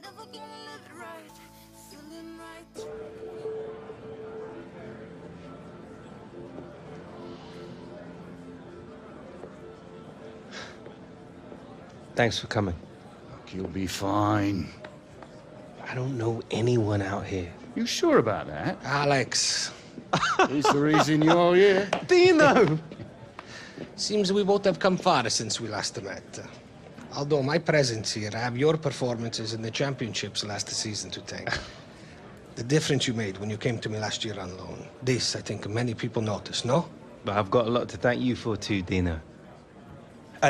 Never gonna live it right, feeling right. Thanks for coming. You'll be fine. I don't know anyone out here. You sure about that? Alex. He's the reason you're here. Dino! Seems we both have come far since we last met. Although my presence here, I have your performances in the championships last season to thank. The difference you made when you came to me last year on loan. This, I think, many people noticed, no? But I've got a lot to thank you for too, Dino.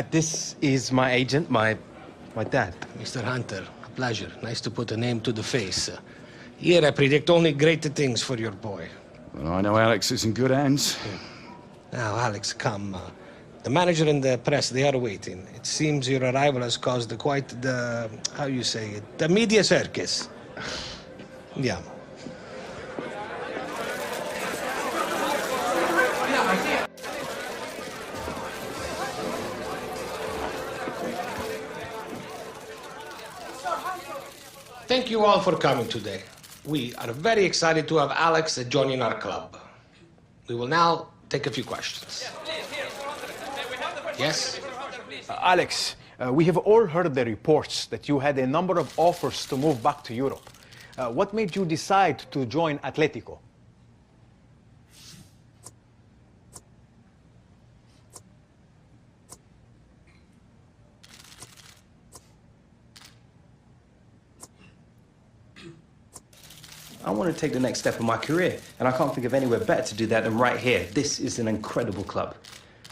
This is my agent, my dad. Mr. Hunter, a pleasure. Nice to put a name to the face. Here I predict only great things for your boy. Well, I know Alex is in good hands. Now, Alex, come. The manager and the press, they are waiting. It seems your arrival has caused quite the, how you say it, the media circus. Yeah. Thank you all for coming today. We are very excited to have Alex joining our club. We will now take a few questions. Yes? Alex, we have all heard the reports that you had a number of offers to move back to Europe. What made you decide to join Atletico? I want to take the next step in my career, and I can't think of anywhere better to do that than right here. This is an incredible club.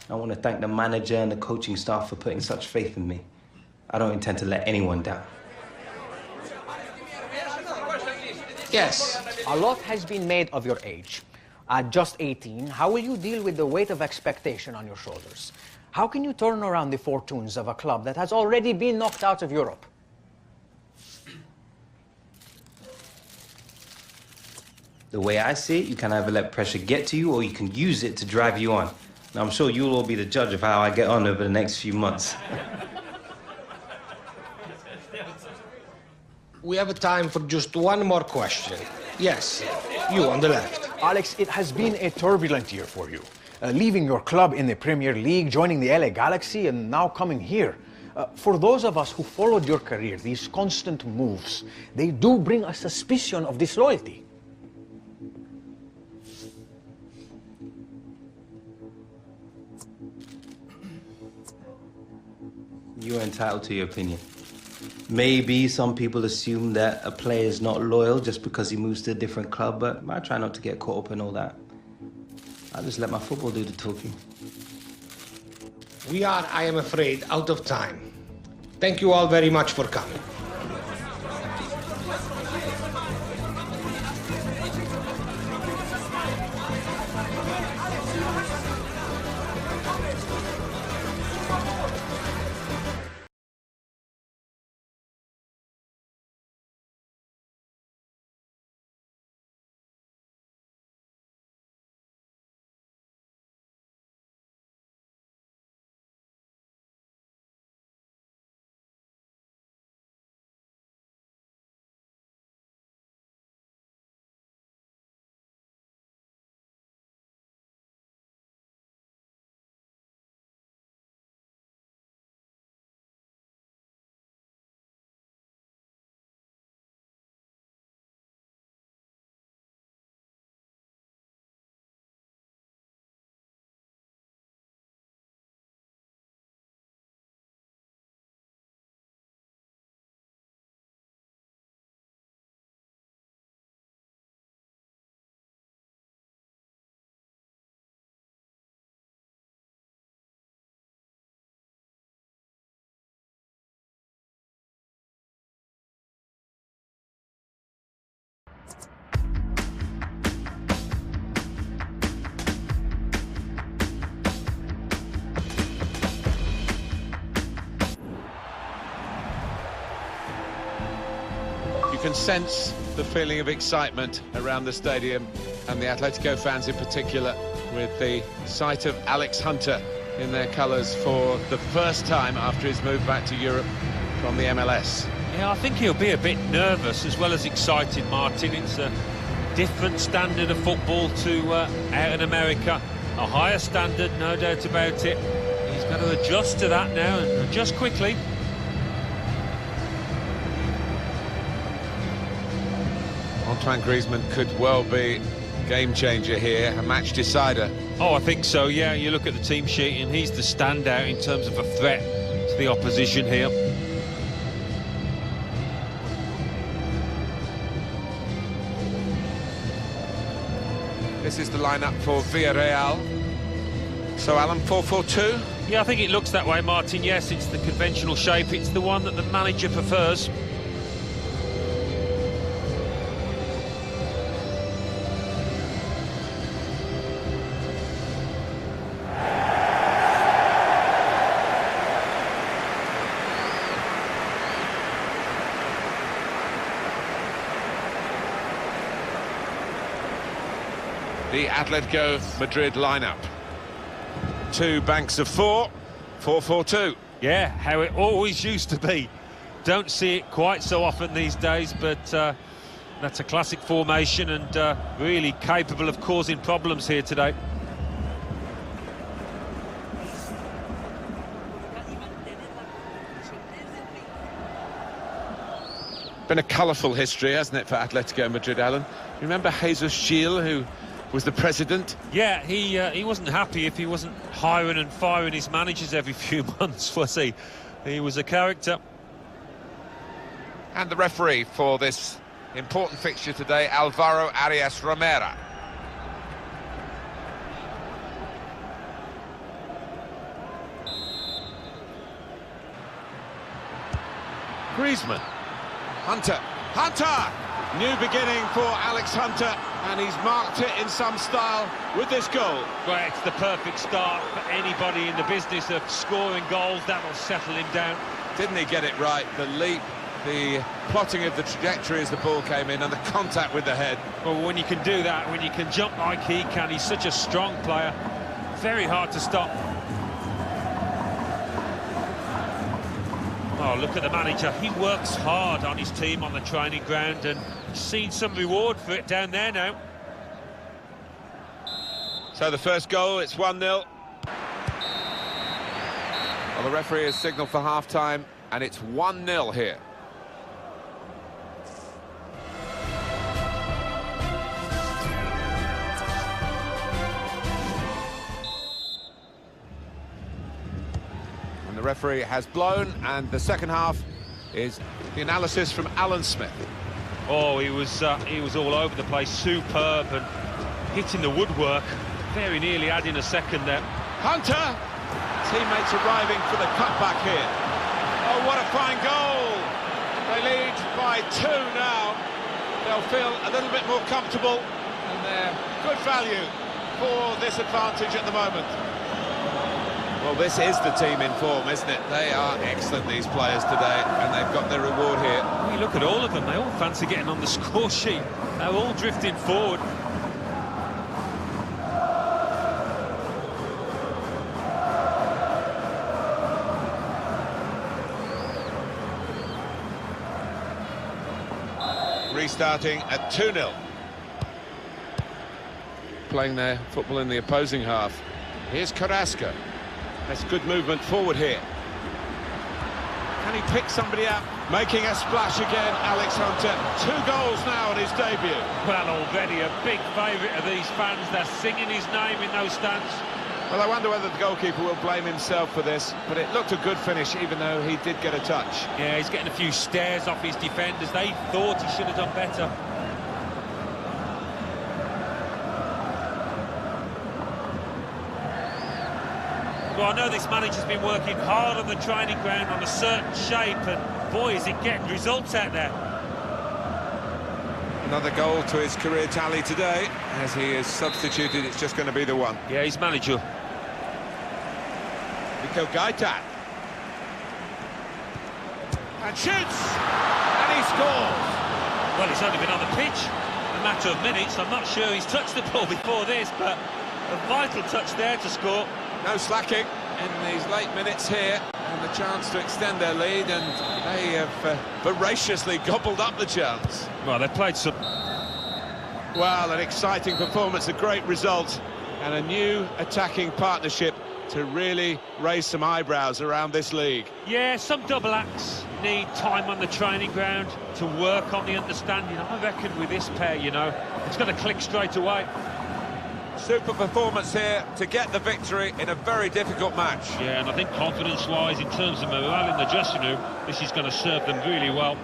I want to thank the manager and the coaching staff for putting such faith in me. I don't intend to let anyone down. Yes. A lot has been made of your age. At just 18, how will you deal with the weight of expectation on your shoulders? How can you turn around the fortunes of a club that has already been knocked out of Europe? The way I see it, you can either let pressure get to you or you can use it to drive you on. Now, I'm sure you'll all be the judge of how I get on over the next few months. We have time for just one more question. Yes, you on the left. Alex, it has been a turbulent year for you. Leaving your club in the Premier League, joining the LA Galaxy, and now coming here. For those of us who followed your career, these constant moves, they do bring a suspicion of disloyalty. You're entitled to your opinion. Maybe some people assume that a player is not loyal just because he moves to a different club, but I try not to get caught up in all that. I just let my football do the talking. We are, I am afraid, out of time. Thank you all very much for coming. You can sense the feeling of excitement around the stadium, and the Atletico fans in particular, with the sight of Alex Hunter in their colours for the first time after his move back to Europe from the MLS. Yeah, I think he'll be a bit nervous as well as excited, Martin. It's a different standard of football to out in America. A higher standard, no doubt about it. He's got to adjust to that now, and adjust quickly. Antoine Griezmann could well be game changer here, a match decider. Oh, I think so, yeah. You look at the team sheet and he's the standout in terms of a threat to the opposition here. This is the lineup for Villarreal. So, Alan, 4-4-2? Yeah, I think it looks that way, Martin. Yes, it's the conventional shape. It's the one that the manager prefers. The Atletico Madrid lineup. 2 banks of 4, 4-4-2. Yeah, how it always used to be. Don't see it quite so often these days, but that's a classic formation and really capable of causing problems here today. Been a colourful history, hasn't it, for Atletico Madrid, Alan? You remember Jesus Gil, who was the president? Yeah, he wasn't happy if he wasn't hiring and firing his managers every few months, was he? He was a character. And the referee for this important fixture today, Alvaro Arias Romera. Griezmann. Hunter. New beginning for Alex Hunter, and he's marked it in some style with this goal. Well, it's the perfect start for anybody in the business of scoring goals. That'll settle him down. Didn't he get it right? The leap, the plotting of the trajectory as the ball came in, and the contact with the head. Well, when you can do that, when you can jump like he can, he's such a strong player. Very hard to stop. Oh, look at the manager. He works hard on his team on the training ground, and he's seen some reward for it down there now. So the first goal, it's 1-0. Well, the referee has signalled for half-time, and it's 1-0 here. The referee has blown, and the second half is the analysis from Alan Smith. Oh, he was all over the place, superb and hitting the woodwork. Very nearly adding a second there. Hunter! Teammates arriving for the cutback here. Oh, what a fine goal! They lead by 2 now. They'll feel a little bit more comfortable, and they're good value for this advantage at the moment. Well, this is the team in form, isn't it? They are excellent, these players today, and they've got their reward here. Well, you look at all of them, they all fancy getting on the score sheet. They're all drifting forward. Restarting at 2-0. Playing their football in the opposing half. Here's Carrasco. That's good movement forward here. Can he pick somebody up? Making a splash again, Alex Hunter. 2 goals now in his debut. Well, already a big favourite of these fans. They're singing his name in those stands. Well, I wonder whether the goalkeeper will blame himself for this, but it looked a good finish, even though he did get a touch. Yeah, he's getting a few stares off his defenders. They thought he should have done better. Well, I know this manager's been working hard on the training ground on a certain shape, and boy, is it getting results out there. Another goal to his career tally today. As he is substituted, it's just going to be the one. Yeah, he's manager. Mikel Gaita. And shoots! And he scores! Well, he's only been on the pitch a matter of minutes. I'm not sure he's touched the ball before this, but a vital touch there to score. No slacking in these late minutes here, and the chance to extend their lead, and they have voraciously gobbled up the chance. Well, they played some... Well, an exciting performance, a great result, and a new attacking partnership to really raise some eyebrows around this league. Yeah, some double acts need time on the training ground to work on the understanding. I reckon with this pair, you know, it's going to click straight away. Super performance here to get the victory in a very difficult match. Yeah, and I think confidence-wise, in terms of morale in the dressing room, this is going to serve them really well.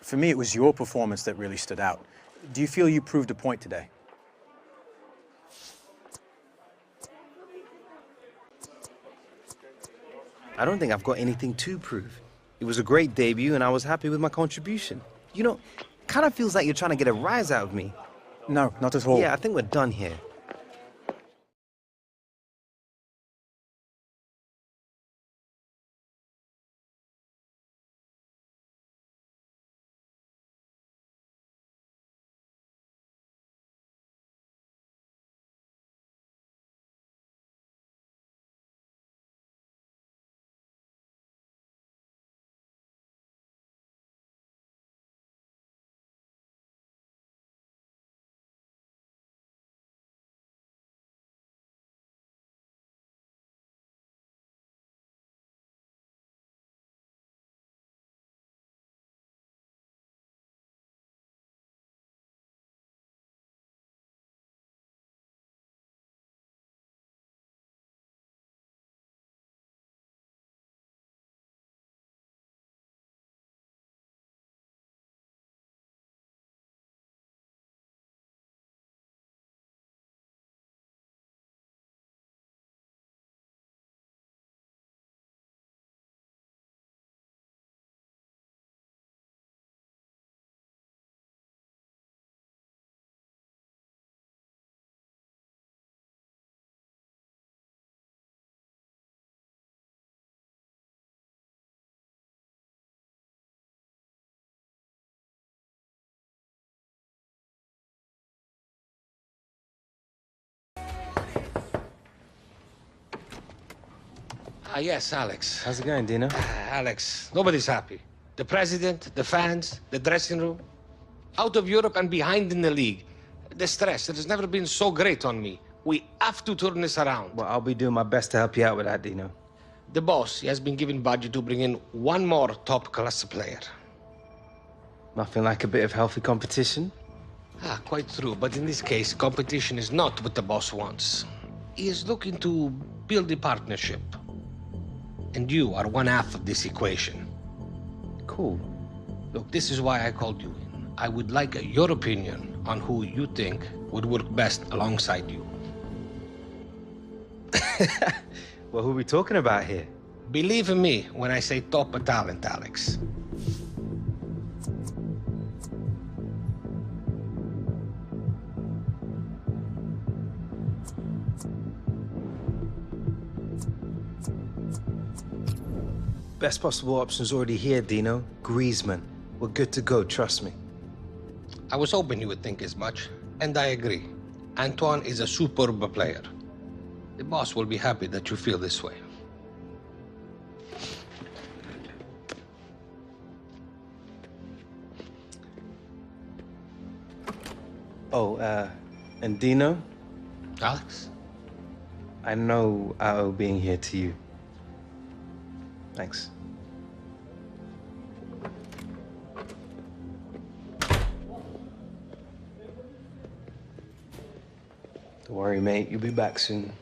For me, it was your performance that really stood out. Do you feel you proved a point today? I don't think I've got anything to prove. It was a great debut, and I was happy with my contribution. You know, kind of feels like you're trying to get a rise out of me. No, not at all. Yeah, I think we're done here. Yes, Alex. How's it going, Dino? Alex, nobody's happy. The president, the fans, the dressing room. Out of Europe and behind in the league. The stress, it has never been so great on me. We have to turn this around. Well, I'll be doing my best to help you out with that, Dino. The boss, he has been given budget to bring in one more top-class player. Nothing like a bit of healthy competition. Quite true. But in this case, competition is not what the boss wants. He is looking to build a partnership. And you are one half of this equation. Cool. Look, this is why I called you in. I would like your opinion on who you think would work best alongside you. Well, who are we talking about here? Believe in me when I say top talent, Alex. Best possible option's already here, Dino. Griezmann. We're good to go, trust me. I was hoping you would think as much, and I agree. Antoine is a superb player. The boss will be happy that you feel this way. Oh, and Dino? Alex? I know I owe being here to you. Thanks. Don't worry, mate. You'll be back soon.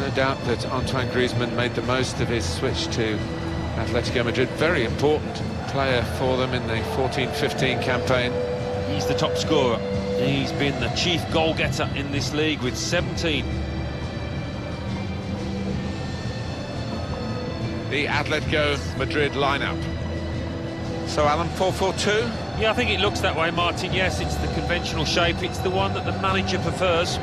No doubt that Antoine Griezmann made the most of his switch to Atletico Madrid. Very important player for them in the 14-15 campaign. He's the top scorer. He's been the chief goal-getter in this league with 17. The Atletico Madrid lineup. So, Alan, 4-4-2? Yeah, I think it looks that way, Martin. Yes, it's the conventional shape. It's the one that the manager prefers.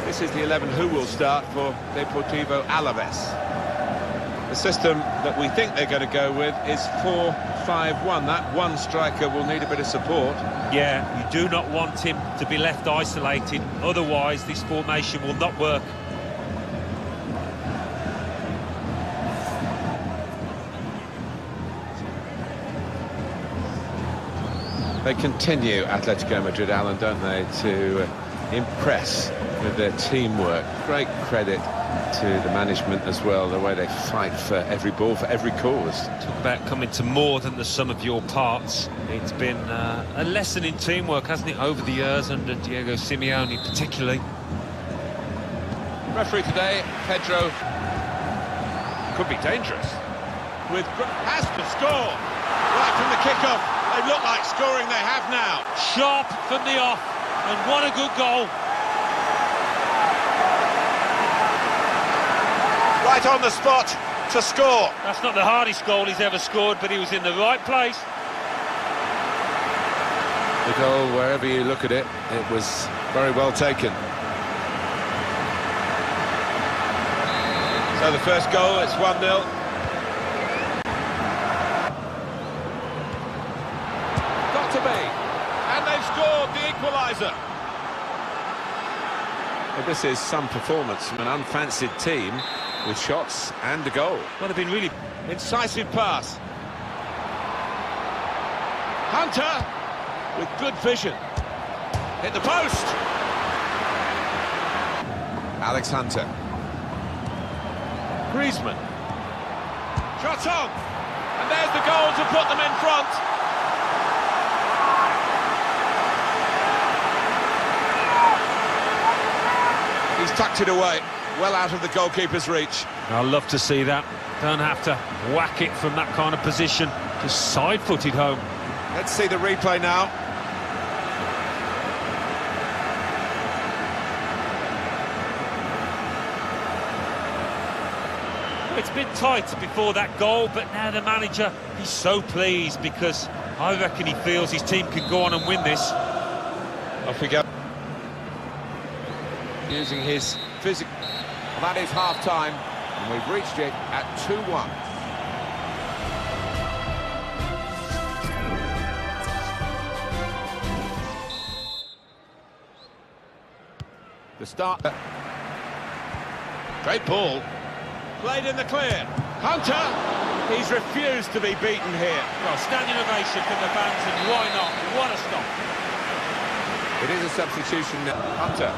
This is the 11 who will start for Deportivo Alaves. The system that we think they're going to go with is 4-5-1. That one striker will need a bit of support. Yeah, you do not want him to be left isolated. Otherwise, this formation will not work. They continue, Atletico Madrid, Alan, don't they, to impress with their teamwork. Great credit to the management as well, the way they fight for every ball, for every cause. Talk about coming to more than the sum of your parts. It's been a lesson in teamwork, hasn't it, over the years, under Diego Simeone particularly. Referee today, Pedro, could be dangerous. Has to score right from the kickoff. They look like scoring, they have now. Sharp from the off, and what a good goal. Right on the spot to score. That's not the hardest goal he's ever scored, but he was in the right place. The goal, wherever you look at it, it was very well taken. So the first goal, it's 1-0. Got to be. And they've scored the equaliser. Well, this is some performance from an unfancied team with shots and a goal. Well, they've been really Incisive pass. Hunter with good vision. Hit the post. Alex Hunter. Griezmann. Shot on. And there's the goal to put them in front. He's tucked it away, well out of the goalkeeper's reach. I love to see that. Don't have to whack it from that kind of position. Just side-footed home. Let's see the replay now. It's been tight before that goal, but now the manager, he's so pleased because I reckon he feels his team can go on and win this. Off we go. Using his physical. Well, that is half-time, and we've reached it at 2-1. The start. Great ball. Played in the clear. Hunter. He's refused to be beaten here. Well, standing ovation from the fans, and why not? What a stop. It is a substitution. Hunter.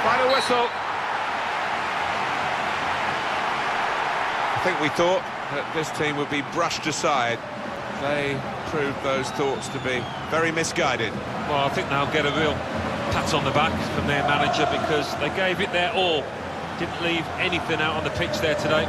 Final whistle. I think we thought that this team would be brushed aside. They proved those thoughts to be very misguided. Well, I think they'll get a real pat on the back from their manager because they gave it their all. Didn't leave anything out on the pitch there today.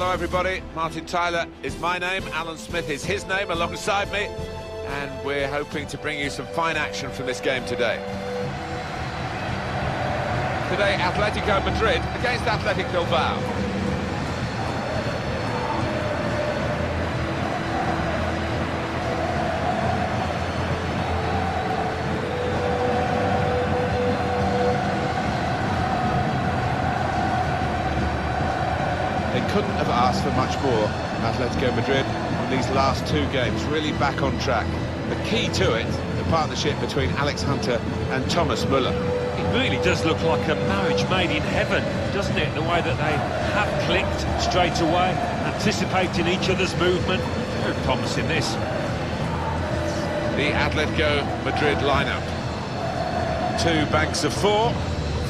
Hello everybody, Martin Tyler is my name, Alan Smith is his name alongside me, and we're hoping to bring you some fine action from this game today. Today, Atletico Madrid against Athletic Bilbao. They couldn't have asked for much more, Atletico Madrid, in these last two games, really back on track. The key to it, the partnership between Alex Hunter and Thomas Müller. It really does look like a marriage made in heaven, doesn't it? The way that they have clicked straight away, anticipating each other's movement. Very promising, this. The Atletico Madrid lineup. Two banks of four,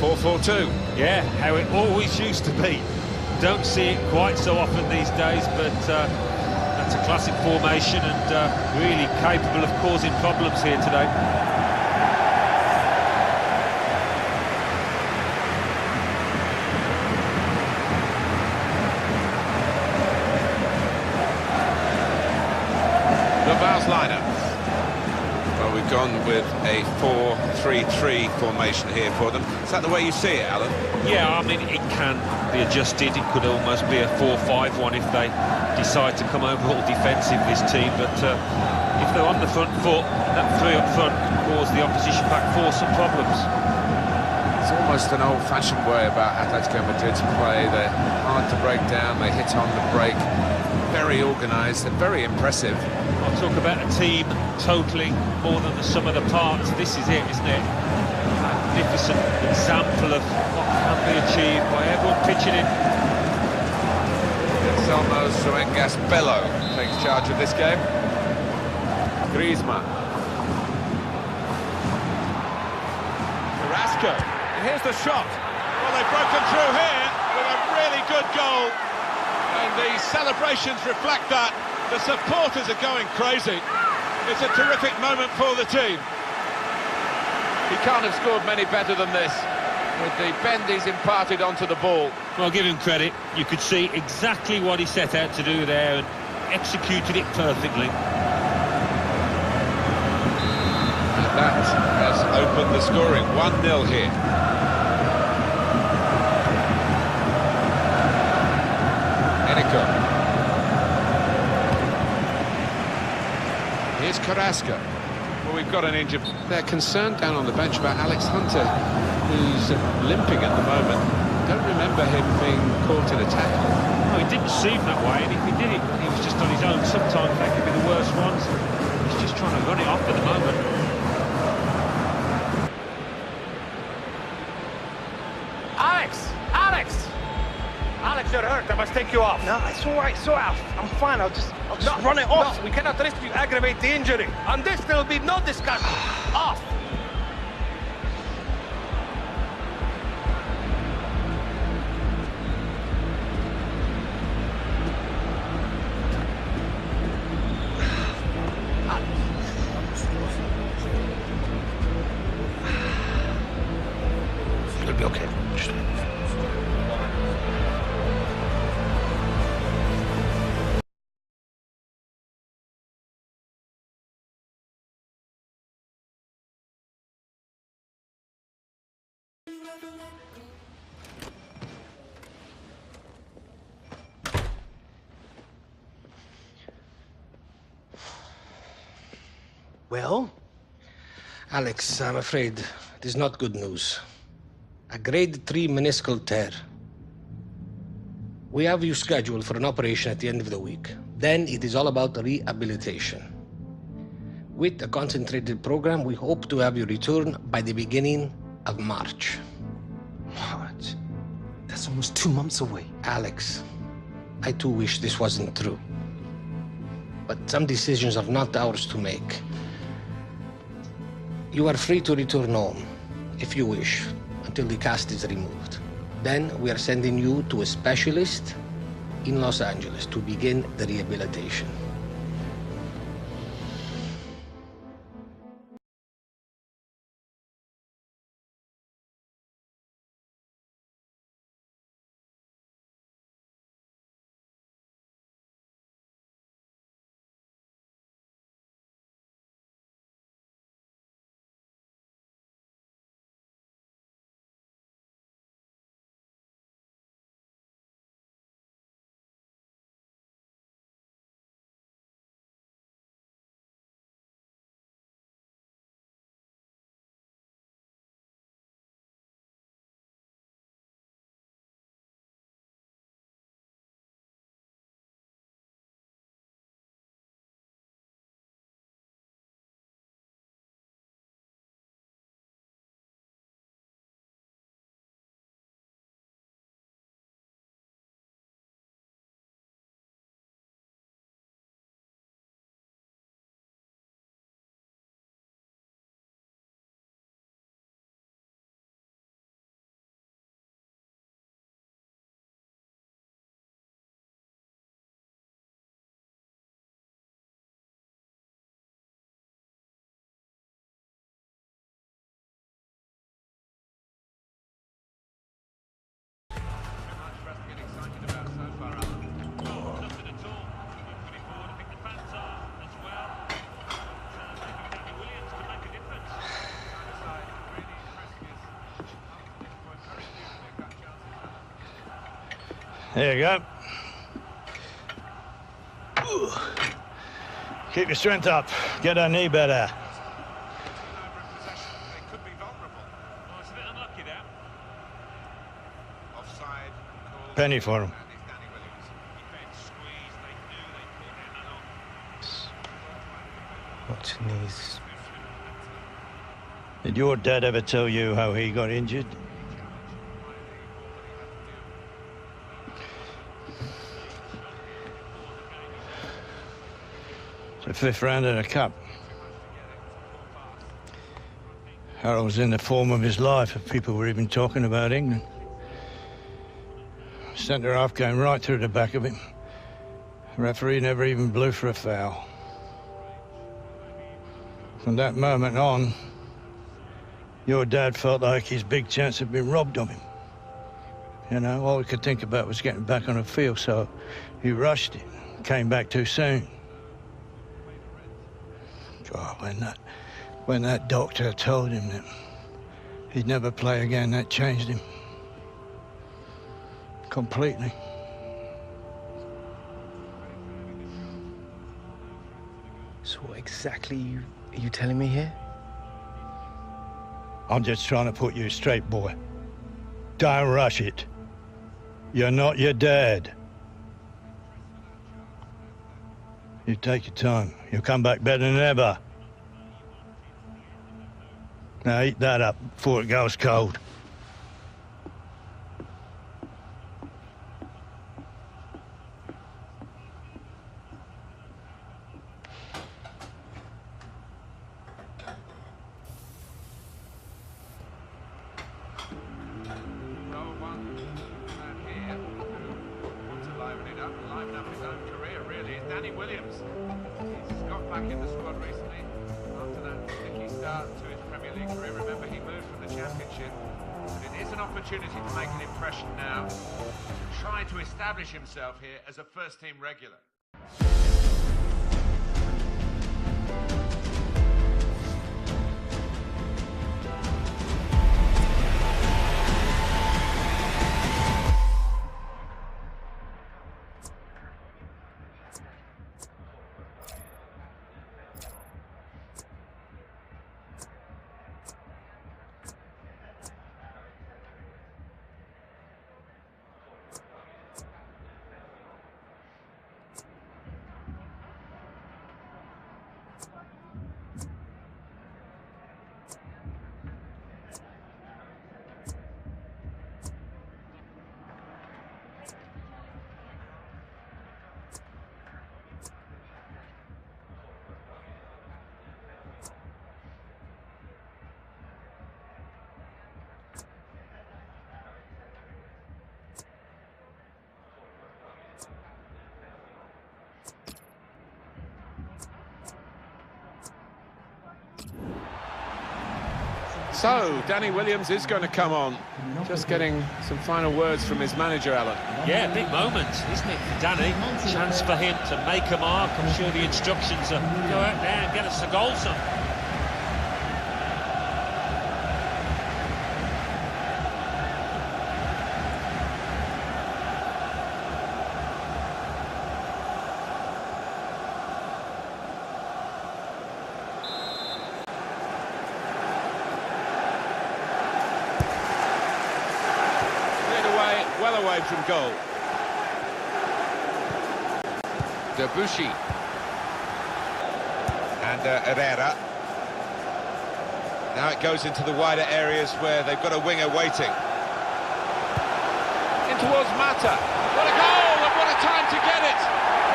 4-4-2. Yeah, how it always used to be. Don't see it quite so often these days, but that's a classic formation and really capable of causing problems here today. Bilbao's lineup. Well, we've gone with a 4-3-3 formation here for them. Is that the way you see it, Alan? Yeah, I mean, it can be adjusted. It could almost be a 4-5-1 if they decide to come over all defensive, this team. But if they're on the front foot, that three up front can cause the opposition back four some problems. It's almost an old-fashioned way about Atletico Madrid to play. They're hard to break down, they hit on the break. Very organised and very impressive. I'll talk about a team totaling more than the sum of the parts. This is it, isn't it? Magnificent example of what can be achieved by everyone pitching in. Anselmo Soengas Bello takes charge of this game. Griezmann. Carrasco. And here's the shot. Well, they've broken through here with a really good goal. And the celebrations reflect that. The supporters are going crazy. It's a terrific moment for the team. He can't have scored many better than this, with the bend he's imparted onto the ball. Well, give him credit. You could see exactly what he set out to do there and executed it perfectly. And that has opened the scoring. 1-0 here. Enrico. Here's Carrasco. Well, we've got an injured. They're concerned down on the bench about Alex Hunter, who's limping at the moment. Don't remember him being caught in a tackle. No, he didn't seem that way, and if he did it, he was just on his own. Sometimes they can be the worst ones. He's just trying to run it off at the moment. Alex, you're hurt. I must take you off. No, it's all right. So I'm fine. I'll just run it off. No, we cannot risk you aggravate the injury. On this, there will be no discussion. Off. You'll be okay. Well? Alex, I'm afraid it is not good news. A grade 3 meniscal tear. We have you scheduled for an operation at the end of the week. Then it is all about rehabilitation. With a concentrated program, we hope to have you return by the beginning of March. What? That's almost 2 months away. Alex, I too wish this wasn't true. But some decisions are not ours to make. You are free to return home, if you wish, until the cast is removed. Then we are sending you to a specialist in Los Angeles to begin the rehabilitation. There you go. Keep your strength up. Get that knee better. Penny for him. Watch knees. Did your dad ever tell you how he got injured? It's the 5th round of the Cup. Harold was in the form of his life if people were even talking about England. Centre half came right through the back of him. The referee never even blew for a foul. From that moment on, your dad felt like his big chance had been robbed of him. You know, all he could think about was getting back on the field, so he rushed it, came back too soon. God, when that doctor told him that he'd never play again, that changed him. Completely. So what exactly are you telling me here? I'm just trying to put you straight, boy. Don't rush it. You're not your dad. You take your time. You'll come back better than ever. Now eat that up before it goes cold. Danny Williams. He's got back in the squad recently after that sticky start to his Premier League career. Remember, he moved from the Championship. But it is an opportunity to make an impression now, trying to establish himself here as a first-team regular. So, Danny Williams is going to come on. Just getting some final words from his manager, Alan. Yeah, big moment, isn't it, for Danny? Chance for him to make a mark. I'm sure the instructions are go out there and get us a goal, son. Well away from goal. Debuchy. And Herrera. Now it goes into the wider areas where they've got a winger waiting. In towards Mata. What a goal and what a time to get it.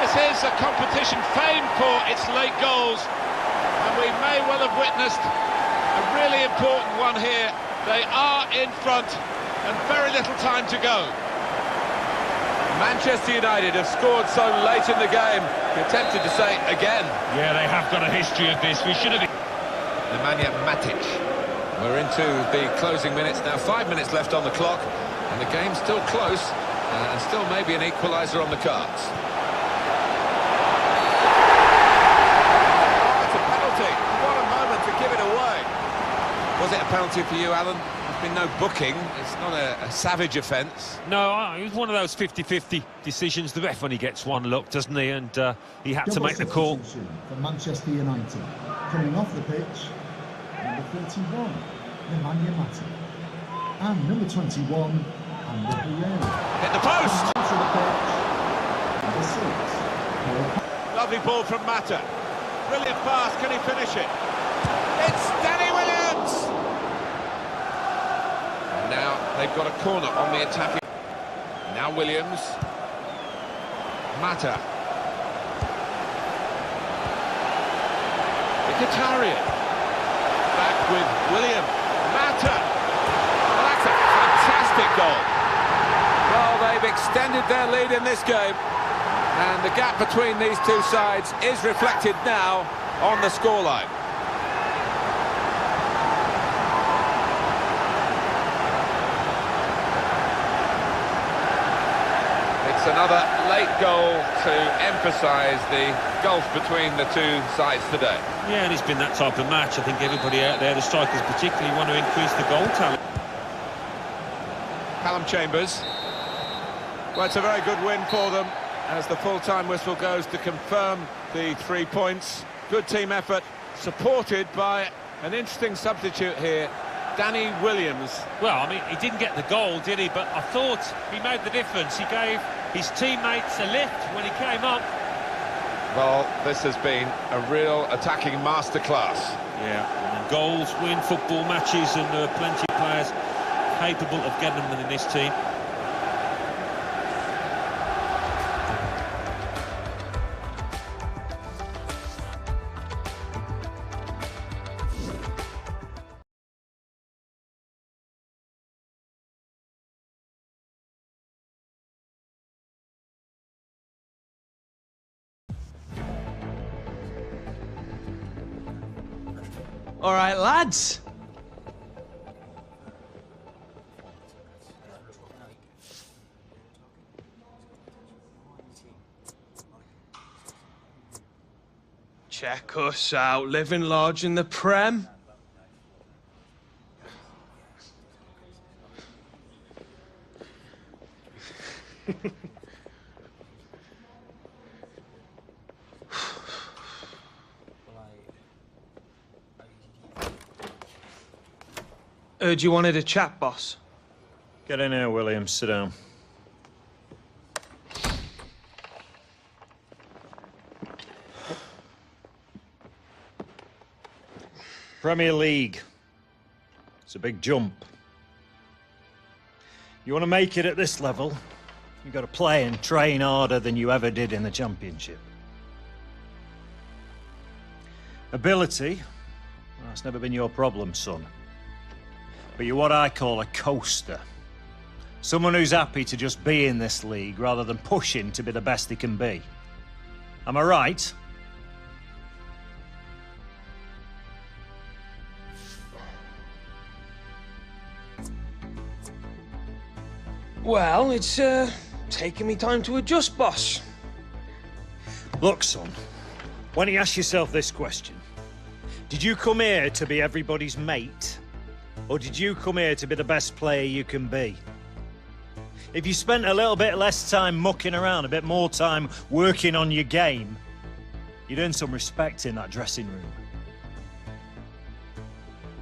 This is a competition famed for its late goals. And we may well have witnessed a really important one here. They are in front and very little time to go. Manchester United have scored so late in the game. You're tempted to say again. Yeah, they have got a history of this. We should have... Nemanja Matic. We're into the closing minutes now. 5 minutes left on the clock, and the game's still close, and still maybe an equaliser on the cards. Oh, it's a penalty. What a moment to give it away. Was it a penalty for you, Alan? been no booking. It's not a savage offence. No, it was one of those 50-50 decisions. The ref only gets one look, doesn't he? And he had to make the call. For Manchester United. Coming off the pitch, number 31, Nemanja Matic. And number 21, Ander Herrera. Hit the post! To the pitch, number 6, Lovely ball from Mata. Brilliant pass, can he finish it? It's Danny Williams! And now they've got a corner on the attacking. Now Williams. Mata. Mkhitaryan. Back with William. Mata. Well, that's a fantastic goal. Well, they've extended their lead in this game. And the gap between these two sides is reflected now on the scoreline. It's another late goal to emphasise the gulf between the two sides today. Yeah, and it's been that type of match. I think everybody out there, the strikers particularly, want to increase the goal tally. Callum Chambers. Well, it's a very good win for them as the full-time whistle goes to confirm the 3 points. Good team effort, supported by an interesting substitute here, Danny Williams. Well, I mean, he didn't get the goal, did he? But I thought he made the difference. He gave his teammates a lift when he came up. Well, this has been a real attacking masterclass. Yeah, and goals win football matches, and there are plenty of players capable of getting them in this team. All right, lads. Check us out, living large in the Prem. Heard you wanted a chat, boss. Get in here, Williams. Sit down. Premier League. It's a big jump. You want to make it at this level, you've got to play and train harder than you ever did in the Championship. Ability, well, that's never been your problem, son. But you're what I call a coaster. Someone who's happy to just be in this league rather than pushing to be the best he can be. Am I right? Well, it's taking me time to adjust, boss. Look, son, why don't you ask yourself this question? Did you come here to be everybody's mate? Or did you come here to be the best player you can be? If you spent a little bit less time mucking around, a bit more time working on your game, you'd earn some respect in that dressing room.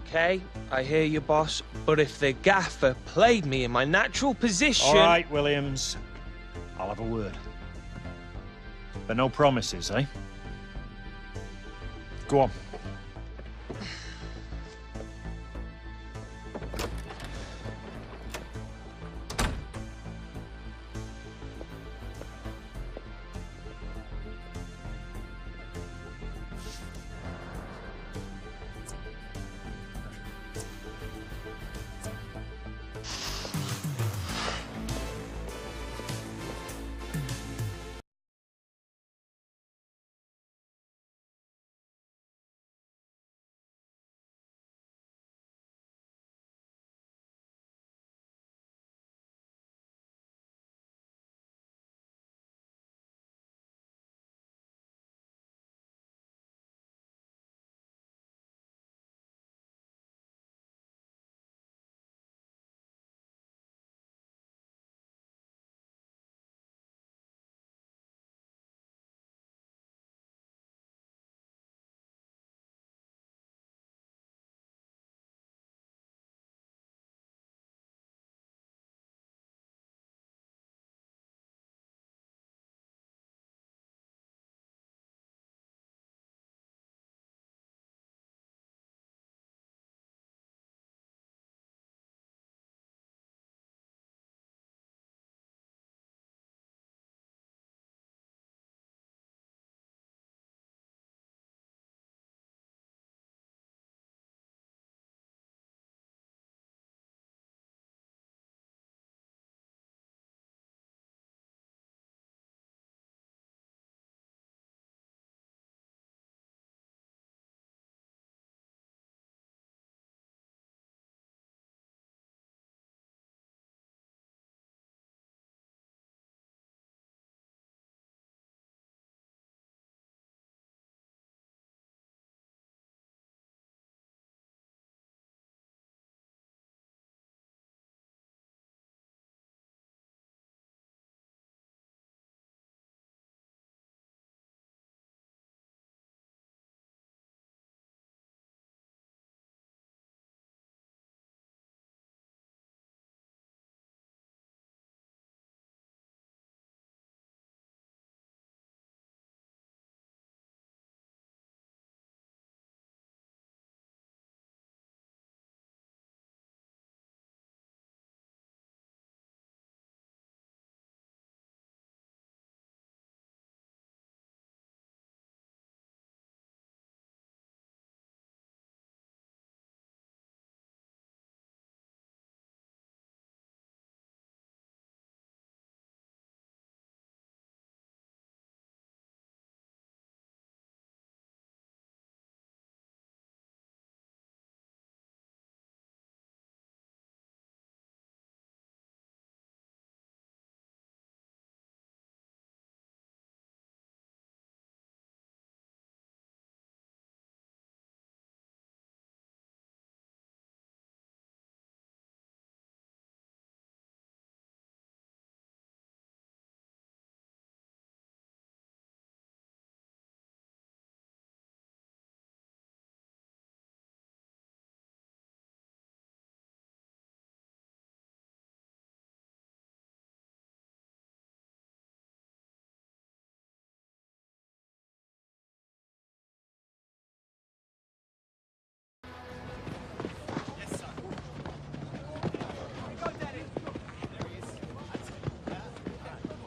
Okay, I hear you, boss, but if the gaffer played me in my natural position... All right, Williams, I'll have a word. But no promises, eh? Go on.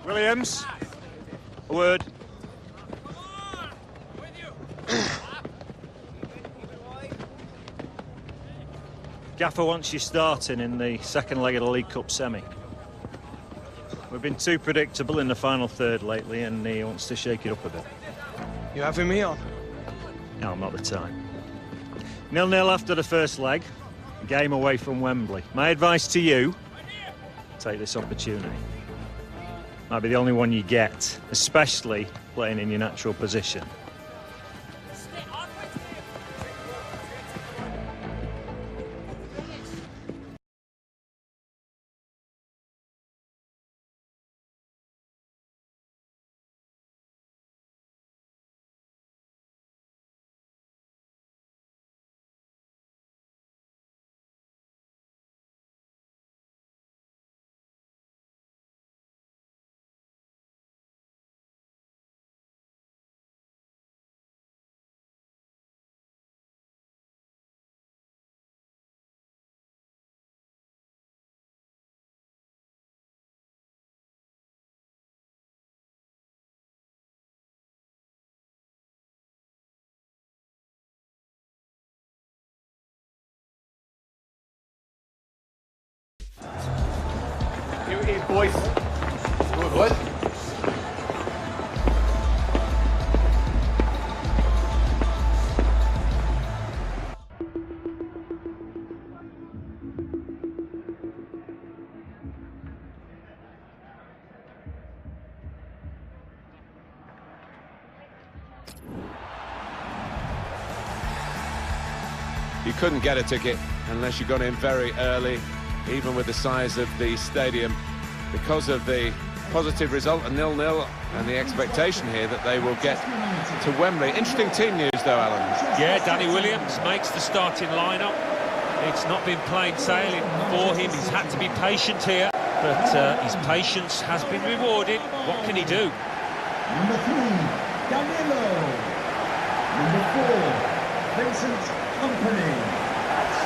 Williams, a word. Gaffer wants you starting in the second leg of the League Cup semi. We've been too predictable in the final third lately, and he wants to shake it up a bit. You having me on? No, I'm not the time. 0-0 after the first leg, game away from Wembley. My advice to you, take this opportunity. Might be the only one you get, especially playing in your natural position. Here it is, boys. Good, what? You couldn't get a ticket unless you got in very early, even with the size of the stadium, because of the positive result, a 0-0, and the expectation here that they will get to Wembley. Interesting team news, though, Alan. Yeah, Danny Williams makes the starting lineup. It's not been plain sailing for him. He's had to be patient here, but his patience has been rewarded. What can he do? Number 3, Danilo. Number 4, Vincent Company.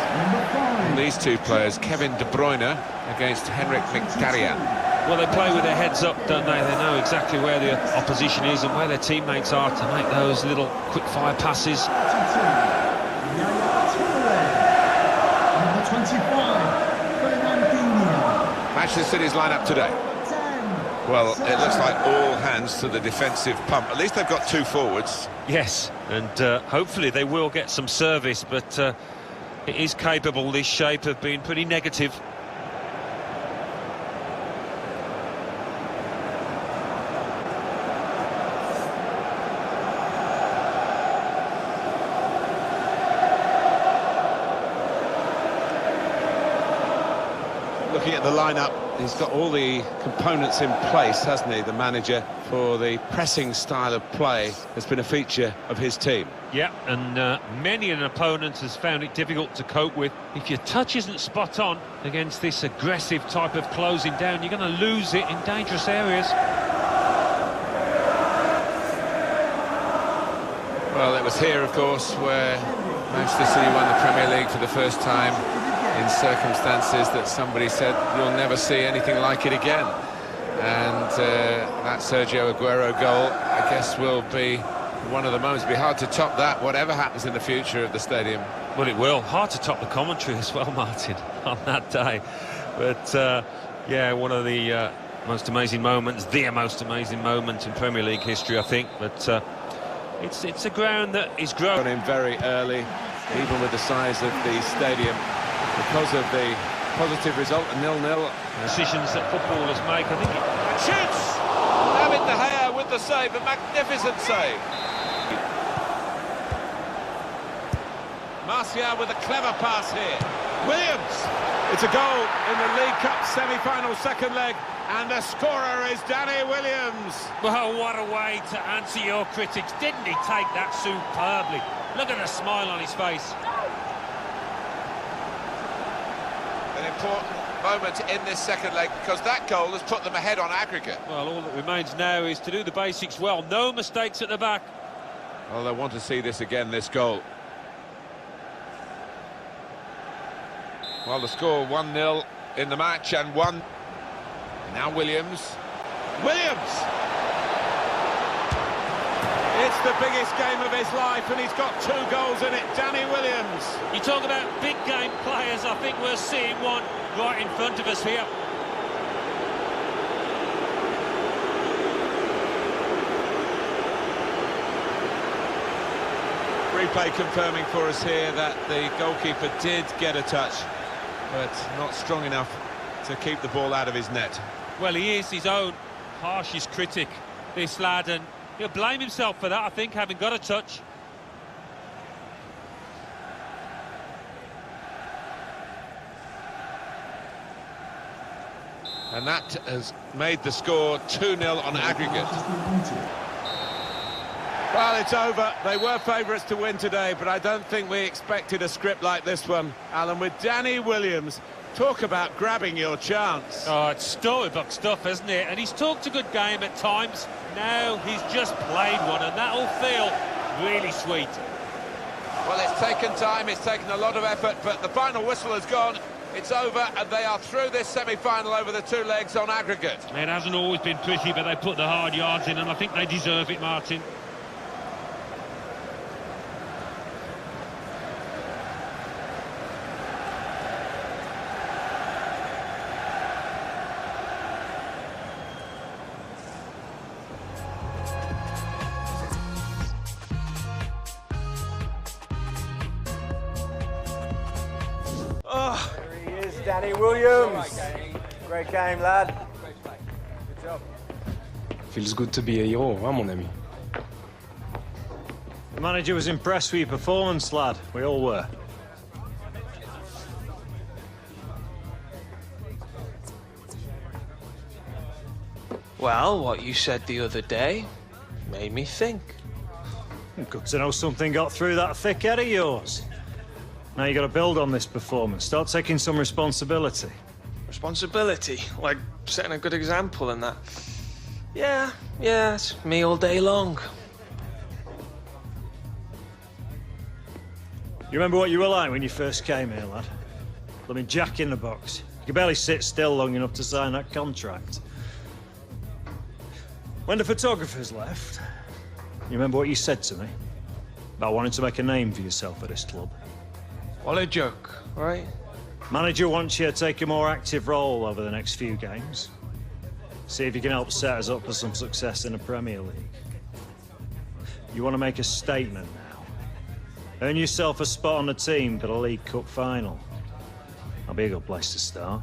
Number 5. And these two players, Kevin De Bruyne against Henrik Mkhitaryan. Well, they play with their heads up, don't they? They know exactly where the opposition is and where their teammates are to make those little quick-fire passes. Number 25, Fernandinho. Manchester City's lineup today. Well, it looks like all hands to the defensive pump. At least they've got two forwards. Yes, and hopefully they will get some service, but it is capable, this shape, of being pretty negative. Looking at the lineup, he's got all the components in place, hasn't he, the manager, for the pressing style of play has been a feature of his team. Yeah, and many an opponent has found it difficult to cope with. If your touch isn't spot on against this aggressive type of closing down, you're going to lose it in dangerous areas. Well, it was here, of course, where Manchester City won the Premier League for the first time in circumstances that somebody said you'll never see anything like it again. And that Sergio Aguero goal, I guess, will be one of the moments. It'll be hard to top that, whatever happens in the future of the stadium. Well, it will. Hard to top the commentary as well, Martin, on that day. But, yeah, one of the most amazing moments, the most amazing moment in Premier League history, I think. But it's a ground that is growing. Got in very early, even with the size of the stadium, because of the positive result, a 0-0. Decisions that footballers make, I think. Shoots! David De Gea with the save, a magnificent save. Martial with a clever pass here. Williams! It's a goal in the League Cup semi-final second leg, and the scorer is Danny Williams. Well, what a way to answer your critics. Didn't he take that superbly? Look at the smile on his face. An important moment in this second leg, because that goal has put them ahead on aggregate. Well, all that remains now is to do the basics well. No mistakes at the back. Well, they want to see this again, this goal. Well, the score 1-0 in the match, and now Williams. Williams! It's the biggest game of his life, and he's got 2 goals in it. Danny Williams. You talk about big game players, I think we're seeing one right in front of us here. Replay confirming for us here that the goalkeeper did get a touch, but not strong enough to keep the ball out of his net. Well, he is his own harshest critic, this lad, and he'll blame himself for that, I think, having got a touch. And that has made the score 2-0 on aggregate. Well, it's over. They were favourites to win today, but I don't think we expected a script like this one. Alan, with Danny Williams, talk about grabbing your chance. Oh, it's storybook stuff, isn't it? And he's talked a good game at times. Now he's just played one, and that'll feel really sweet. Well, it's taken time, it's taken a lot of effort, but the final whistle has gone. It's over, and they are through this semi-final over the 2 legs on aggregate. It hasn't always been pretty, but they put the hard yards in, and I think they deserve it, Martin. There he is, Danny Williams. Great game, lad. Good job. Feels good to be a hero, hein, mon ami? The manager was impressed with your performance, lad. We all were. Well, what you said the other day made me think. Good to know something got through that thick head of yours. Now you got to build on this performance. Start taking some responsibility. Responsibility? Like setting a good example and that. Yeah, it's me all day long. You remember what you were like when you first came here, lad? I mean, Jack in the box. You could barely sit still long enough to sign that contract. When the photographers left, you remember what you said to me? About wanting to make a name for yourself at this club. What a joke, right? Manager wants you to take a more active role over the next few games. See if you can help set us up for some success in the Premier League. You want to make a statement now. Earn yourself a spot on the team for the League Cup final. That'll be a good place to start.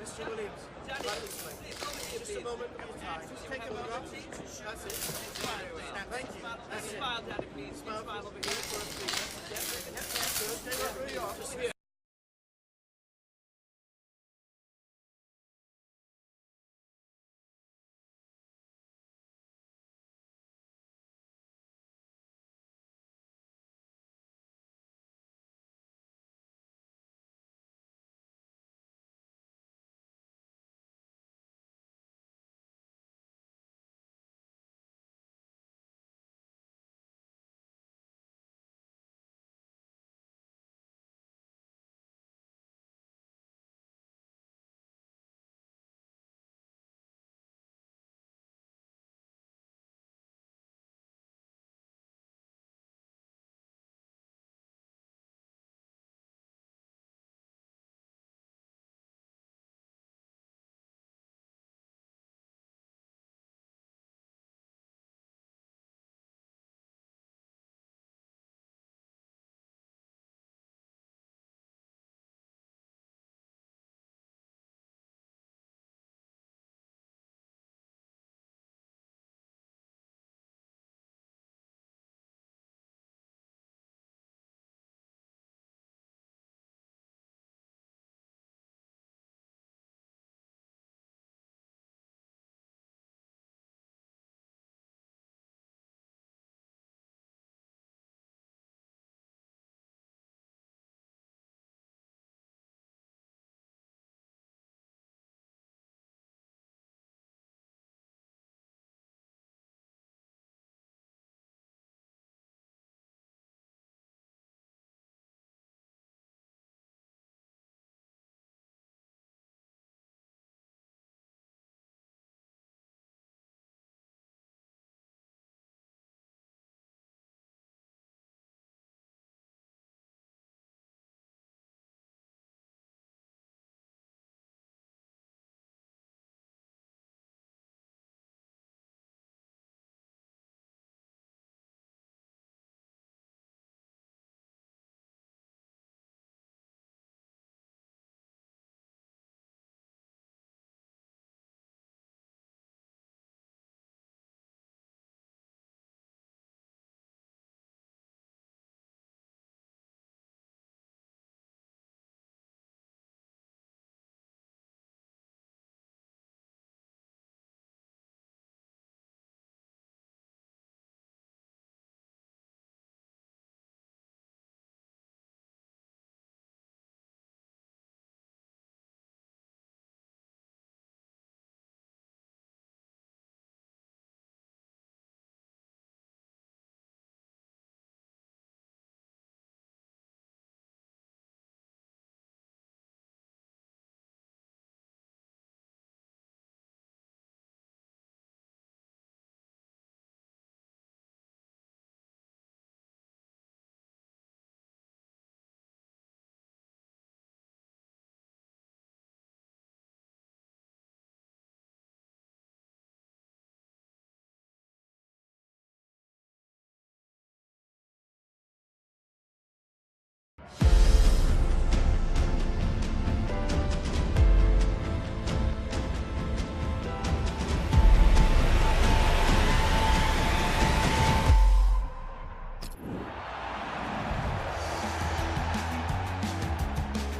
Mr. Williams, just a moment. Just take a moment. That's it. Thank you. That's it. Smile, Daddy, please. Smile over here for us, please. Yep. Stay right where you are. Just here.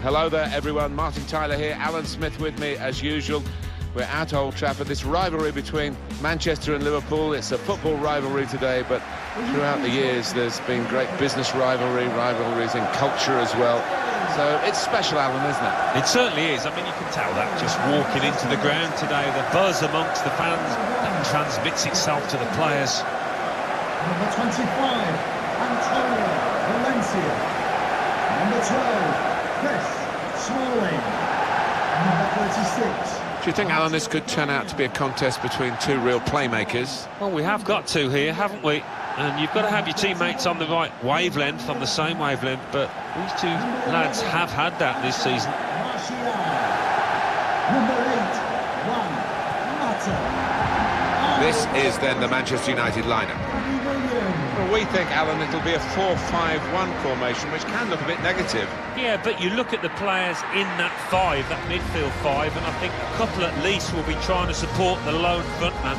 Hello there, everyone. Martin Tyler here, Alan Smith with me, as usual. We're at Old Trafford, this rivalry between Manchester and Liverpool. It's a football rivalry today, but throughout the years there's been great business rivalries in culture as well. So it's special, Alan, isn't it? It certainly is. I mean, you can tell that just walking into the ground today. The buzz amongst the fans, that transmits itself to the players. Number 25, Antonio Valencia. Number 12, Chris Smalling. Number 36. Do you think, Alan, this could turn out to be a contest between two real playmakers? Well, we have got two here, haven't we? And you've got to have your teammates on the right wavelength, on the same wavelength, but these two lads have had that this season. Number 8, 1, Mata. This is then the Manchester United lineup. Well, we think, Alan, it'll be a 4-5-1 formation, which can look a bit negative. Yeah, but you look at the players in that five, that midfield five, and I think a couple at least will be trying to support the lone frontman.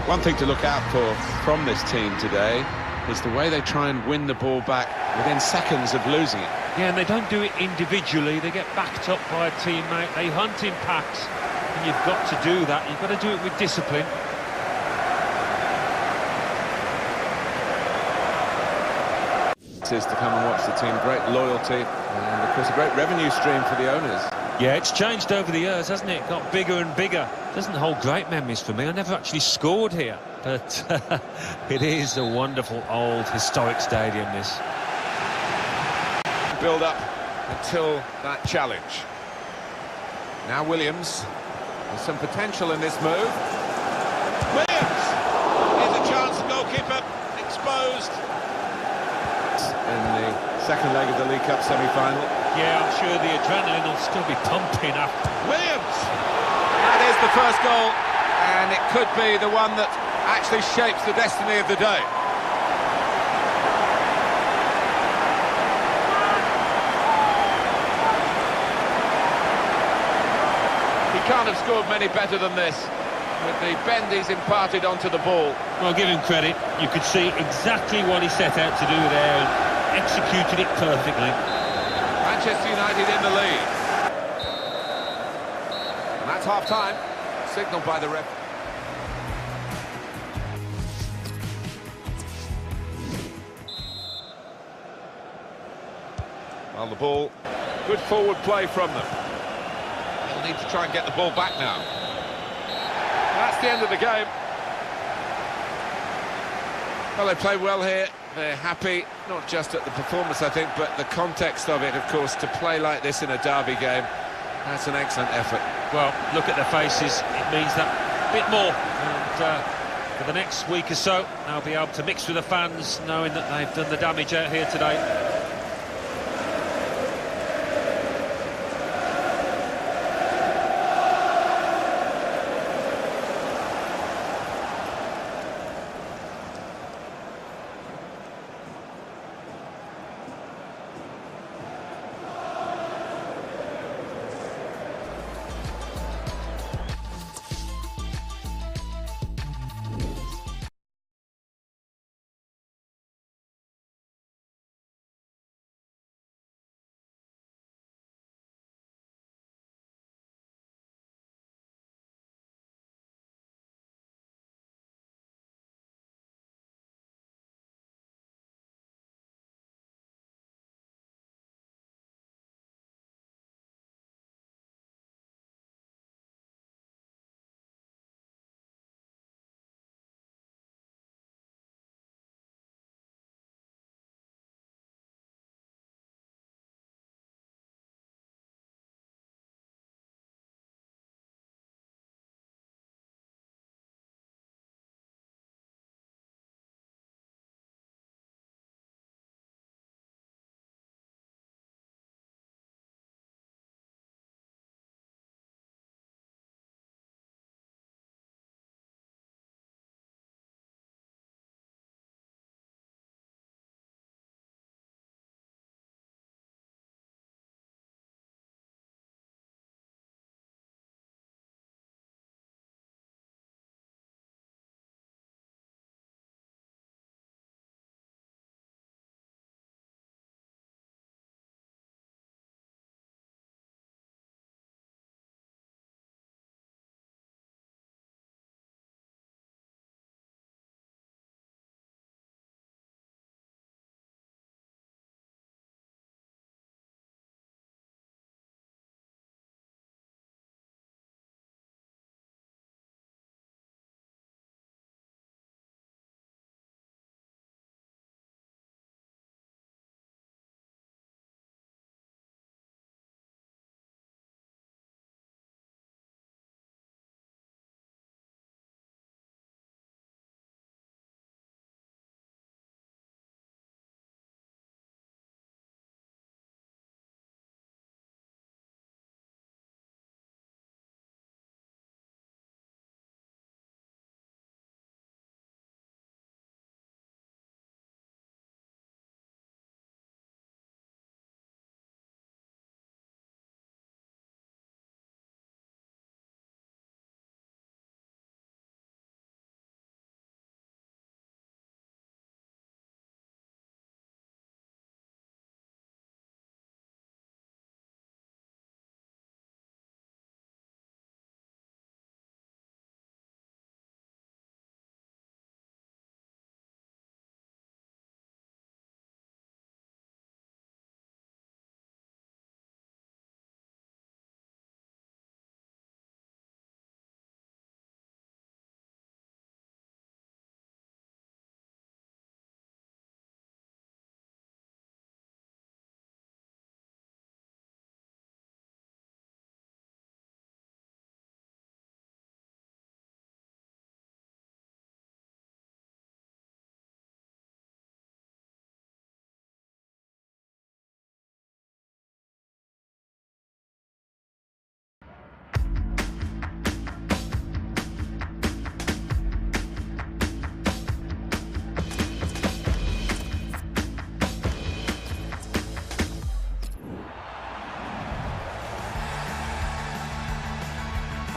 One thing to look out for from this team today is the way they try and win the ball back within seconds of losing it. Yeah, and they don't do it individually. They get backed up by a teammate. They hunt in packs, and you've got to do that. You've got to do it with discipline. It is to come and watch the team. Great loyalty and, of course, a great revenue stream for the owners. Yeah, it's changed over the years, hasn't it? Got bigger and bigger. Doesn't hold great memories for me. I never actually scored here, but it is a wonderful old historic stadium, this. Build up until that challenge. Now Williams. There's some potential in this move. Williams! Here's a chance, goalkeeper exposed. In the second leg of the League Cup semi-final. Yeah, I'm sure the adrenaline will still be pumping after. Williams! That is the first goal, and it could be the one that actually shapes the destiny of the day. He can't have scored many better than this, with the bend he's imparted onto the ball. Well, give him credit. You could see exactly what he set out to do there and executed it perfectly. Manchester United in the lead. And that's half-time, signalled by the ref. Well, the ball, good forward play from them. They'll need to try and get the ball back now. That's the end of the game. Well, they played well here. They're happy, not just at the performance, I think, but the context of it, of course, to play like this in a derby game. That's an excellent effort. Well, look at their faces. It means that bit more. And for the next week or so, they'll be able to mix with the fans, knowing that they've done the damage out here today.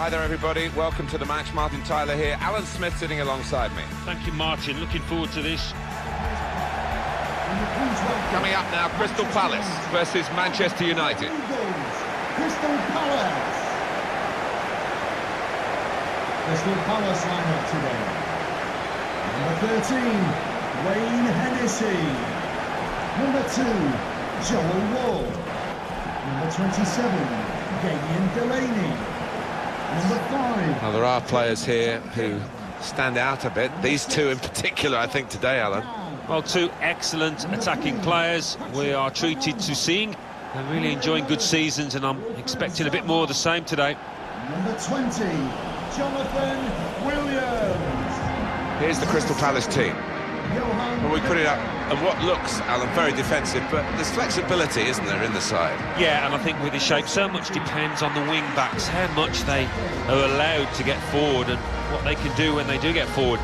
Hi there, everybody. Welcome to the match. Martin Tyler here. Alan Smith sitting alongside me. Thank you, Martin. Looking forward to this. Coming up now, Crystal Palace versus Manchester United. Crystal Palace. Crystal Palace lineup today. Number 13, Wayne Hennessy. Number 2, Joel Wall. Number 27, Gaian Delaney. Number 5. Well, there are players here who stand out a bit. These two in particular, I think, today, Alan. Well, two excellent attacking players we are treated to seeing. I'm really enjoying good seasons, and I'm expecting a bit more of the same today. Number 20, Jonathan Williams. Here's the Crystal Palace team. Well, we put it up, and what looks, Alan, very defensive, but there's flexibility, isn't there, in the side? Yeah, and I think with the shape, so much depends on the wing-backs, how much they are allowed to get forward and what they can do when they do get forward.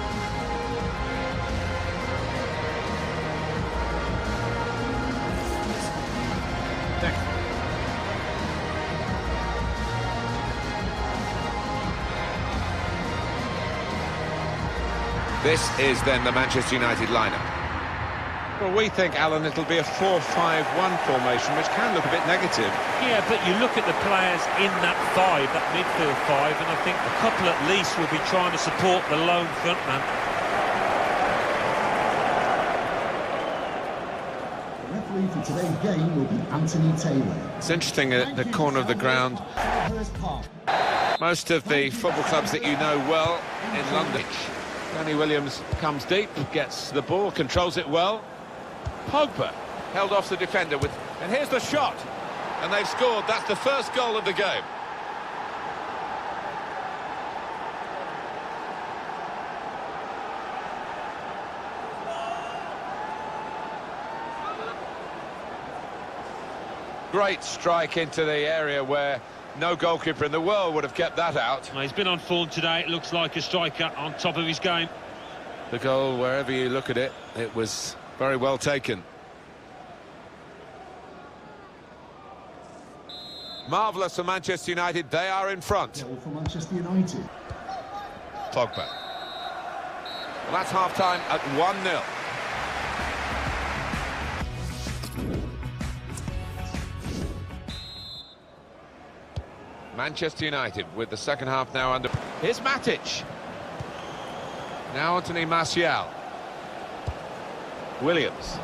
This is then the Manchester United lineup. Well, we think, Alan, it'll be a 4-5-1 formation, which can look a bit negative. Yeah, but you look at the players in that five, that midfield five, and I think a couple at least will be trying to support the lone frontman. The referee for today's game will be Anthony Taylor. It's interesting at the corner of the ground. Most of the football clubs that you know well in London. Danny Williams comes deep, gets the ball, controls it well. Pogba held off the defender with, and here's the shot, and they've scored. That's the first goal of the game. Great strike into the area where no goalkeeper in the world would have kept that out. Well, he's been on form today. It looks like a striker on top of his game. The goal, wherever you look at it, it was very well taken. Marvellous for Manchester United. They are in front. For Manchester United. Pogba. Well, that's half-time at 1-0. Manchester United with the second half now under. Here's Matic. Now Anthony Martial. Williams.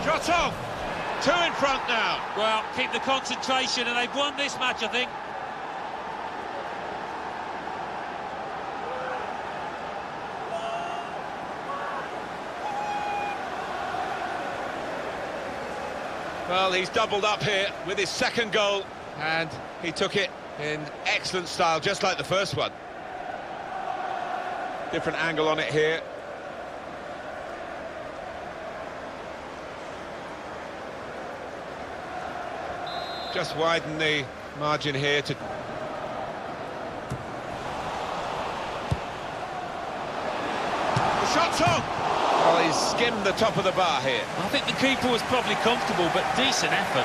Shot off. Two in front now. Well, keep the concentration, and they've won this match, I think. Well, he's doubled up here with his second goal, and he took it in excellent style, just like the first one. Different angle on it here. Just widen the margin here to... The shot's on! Well, he's skimmed the top of the bar here. I think the keeper was probably comfortable, but decent effort.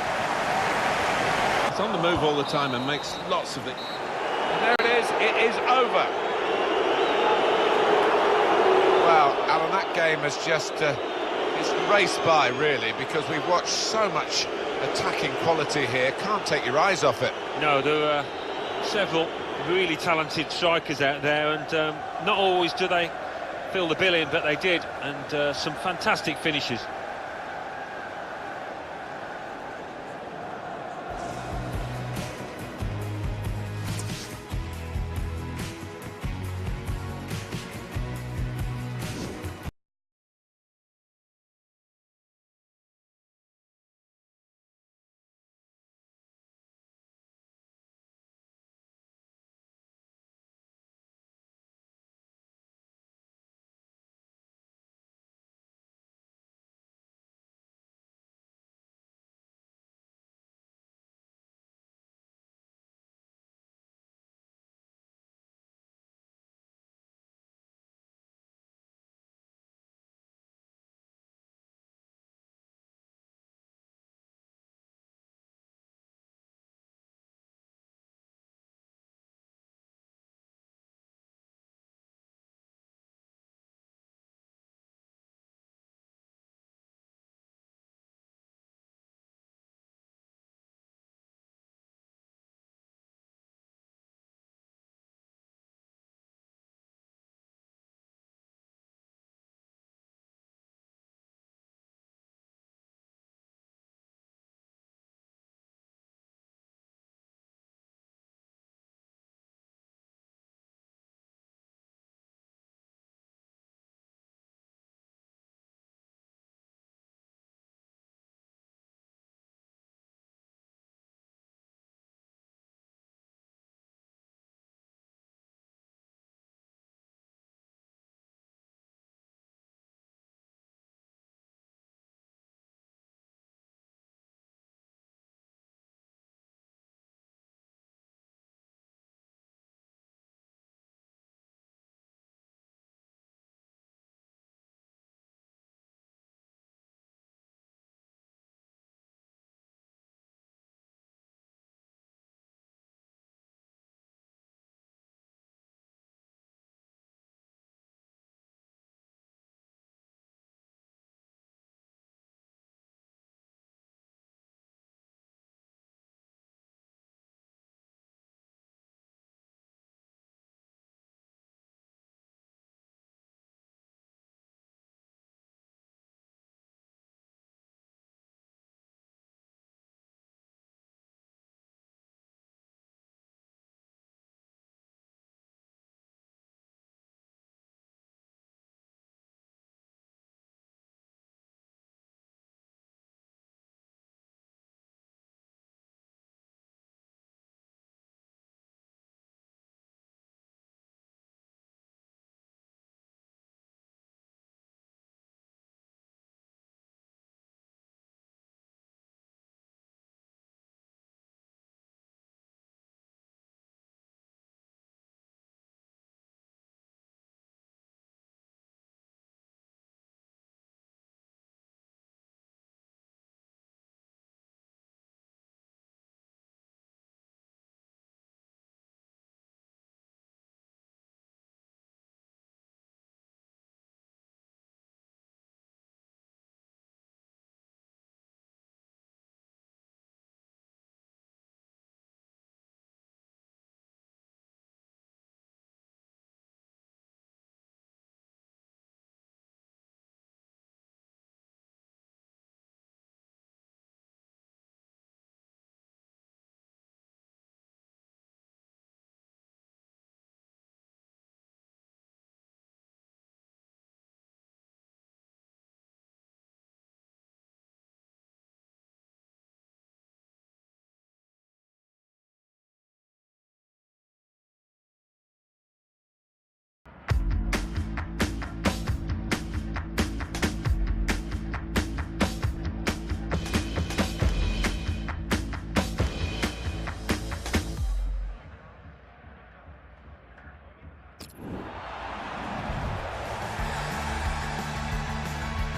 He's on the move all the time and makes lots of it. And there it is. It is over. Well, Alan, that game has just... it's raced by, really, because we've watched so much attacking quality here. Can't take your eyes off it. No, there are several really talented strikers out there, and not always do they fill the bill in, but they did, and some fantastic finishes.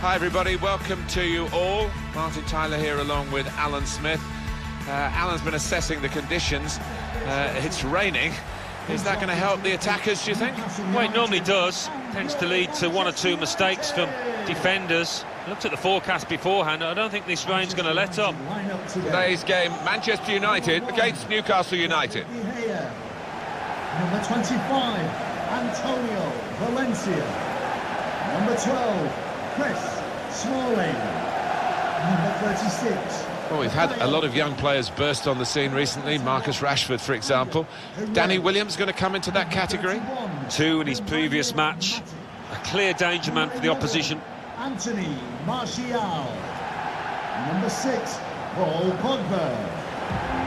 Hi everybody, welcome to you all. Martin Tyler here along with Alan Smith. Alan's been assessing the conditions. It's raining. Is that going to help the attackers, do you think? Well, it normally does. Tends to lead to one or two mistakes from defenders. I looked at the forecast beforehand. I don't think this rain's going to let up. Today's game, Manchester United against Newcastle United. Number 25, Antonio Valencia. Number 12, Chris Smalling. Number 36. Well, we've had a lot of young players burst on the scene recently. Marcus Rashford, for example. Danny Williams going to come into that category. 2 in his previous match. A clear danger man for the opposition. Anthony Martial. Number 6, Paul Pogba.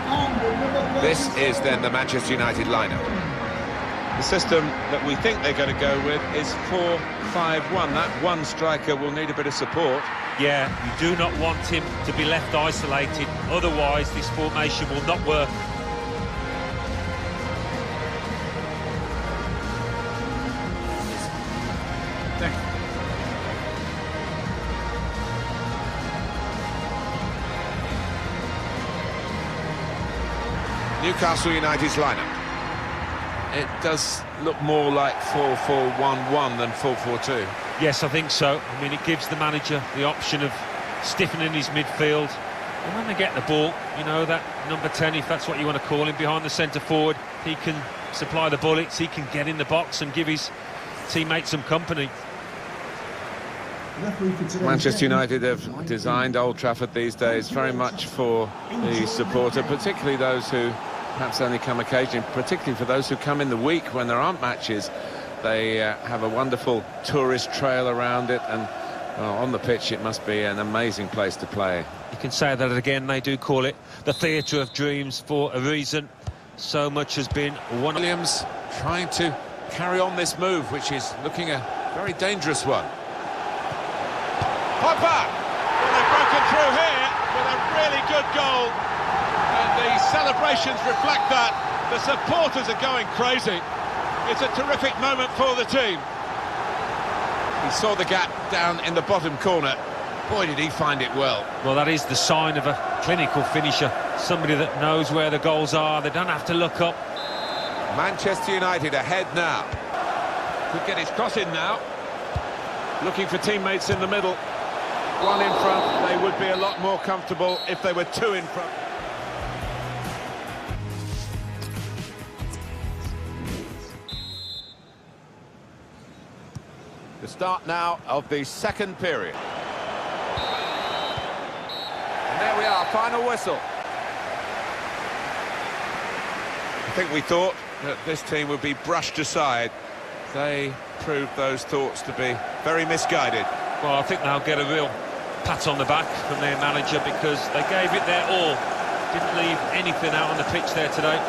And number This is then the Manchester United lineup. The system that we think they're going to go with is 4-5-1. That one striker will need a bit of support. Yeah, you do not want him to be left isolated. Otherwise, this formation will not work. Newcastle United's lineup. It does look more like 4-4-1-1 than 4-4-2. Yes, I think so. I mean, it gives the manager the option of stiffening his midfield. And when they get the ball, you know, that number 10, if that's what you want to call him, behind the centre forward, he can supply the bullets, he can get in the box and give his teammates some company. Manchester United have designed Old Trafford these days very much for the supporter, particularly those who perhaps only come occasionally, particularly for those who come in the week when there aren't matches. They have a wonderful tourist trail around it, and on the pitch it must be an amazing place to play. You can say that again, they do call it the theatre of dreams for a reason. So much has been won. Williams trying to carry on this move, which is looking a very dangerous one. Pogba! Well, they've broken through here with a really good goal. And the celebrations reflect that. The supporters are going crazy. It's a terrific moment for the team. He saw the gap down in the bottom corner. Boy, did he find it well. Well, that is the sign of a clinical finisher. Somebody that knows where the goals are. They don't have to look up. Manchester United ahead now. Could get his cross in now. Looking for teammates in the middle. One in front. They would be a lot more comfortable if they were 2 in front. The start now of the second period. And there we are, final whistle. I think we thought that this team would be brushed aside. They proved those thoughts to be very misguided. Well, I think they'll get a real pat on the back from their manager because they gave it their all. Didn't leave anything out on the pitch there today.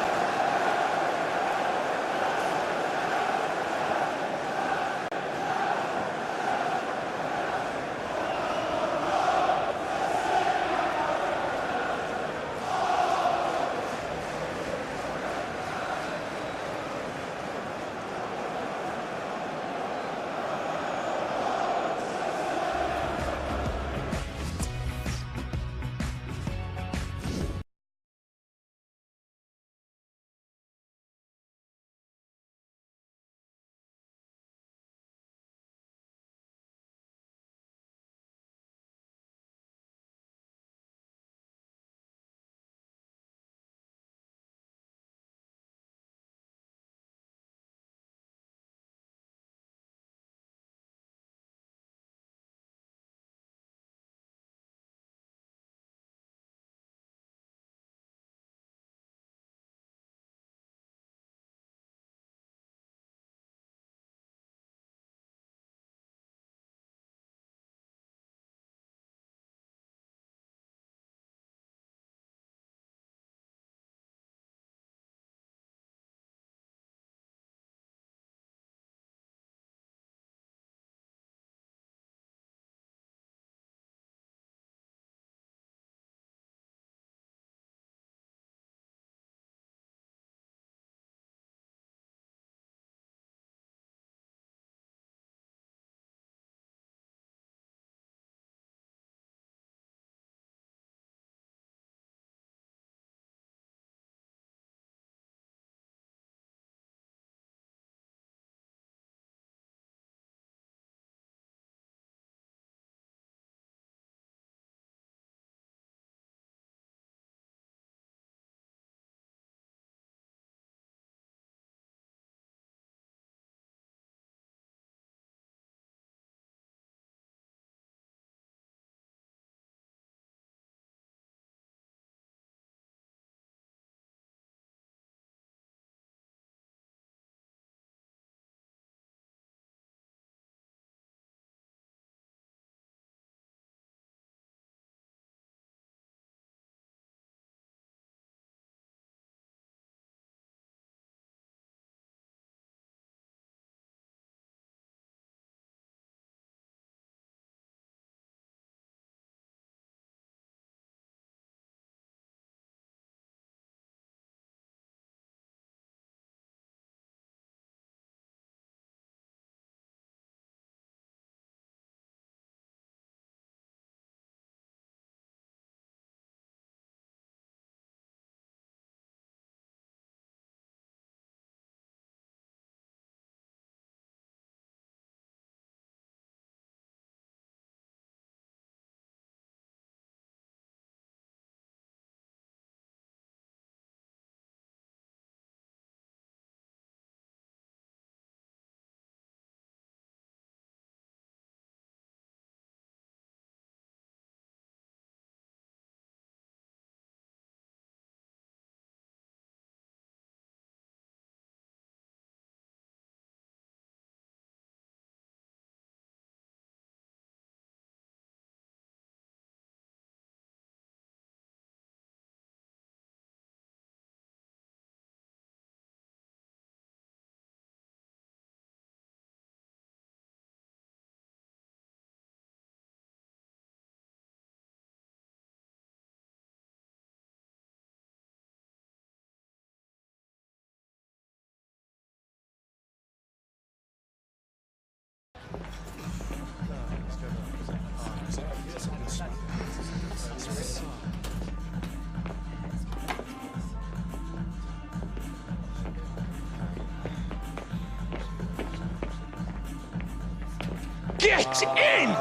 It's in!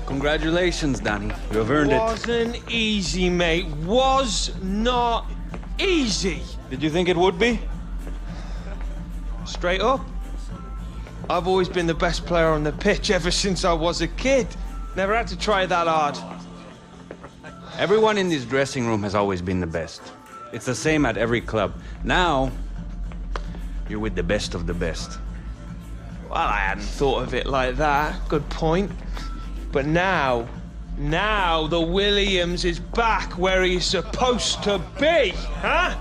Congratulations, Danny. You have earned it. Wasn't easy, mate. Was not easy. Did you think it would be? Straight up. I've always been the best player on the pitch ever since I was a kid. Never had to try that hard. Everyone in this dressing room has always been the best. It's the same at every club. Now, you're with the best of the best. Well, I hadn't thought of it like that. Good point. But now the Williams is back where he's supposed to be, huh?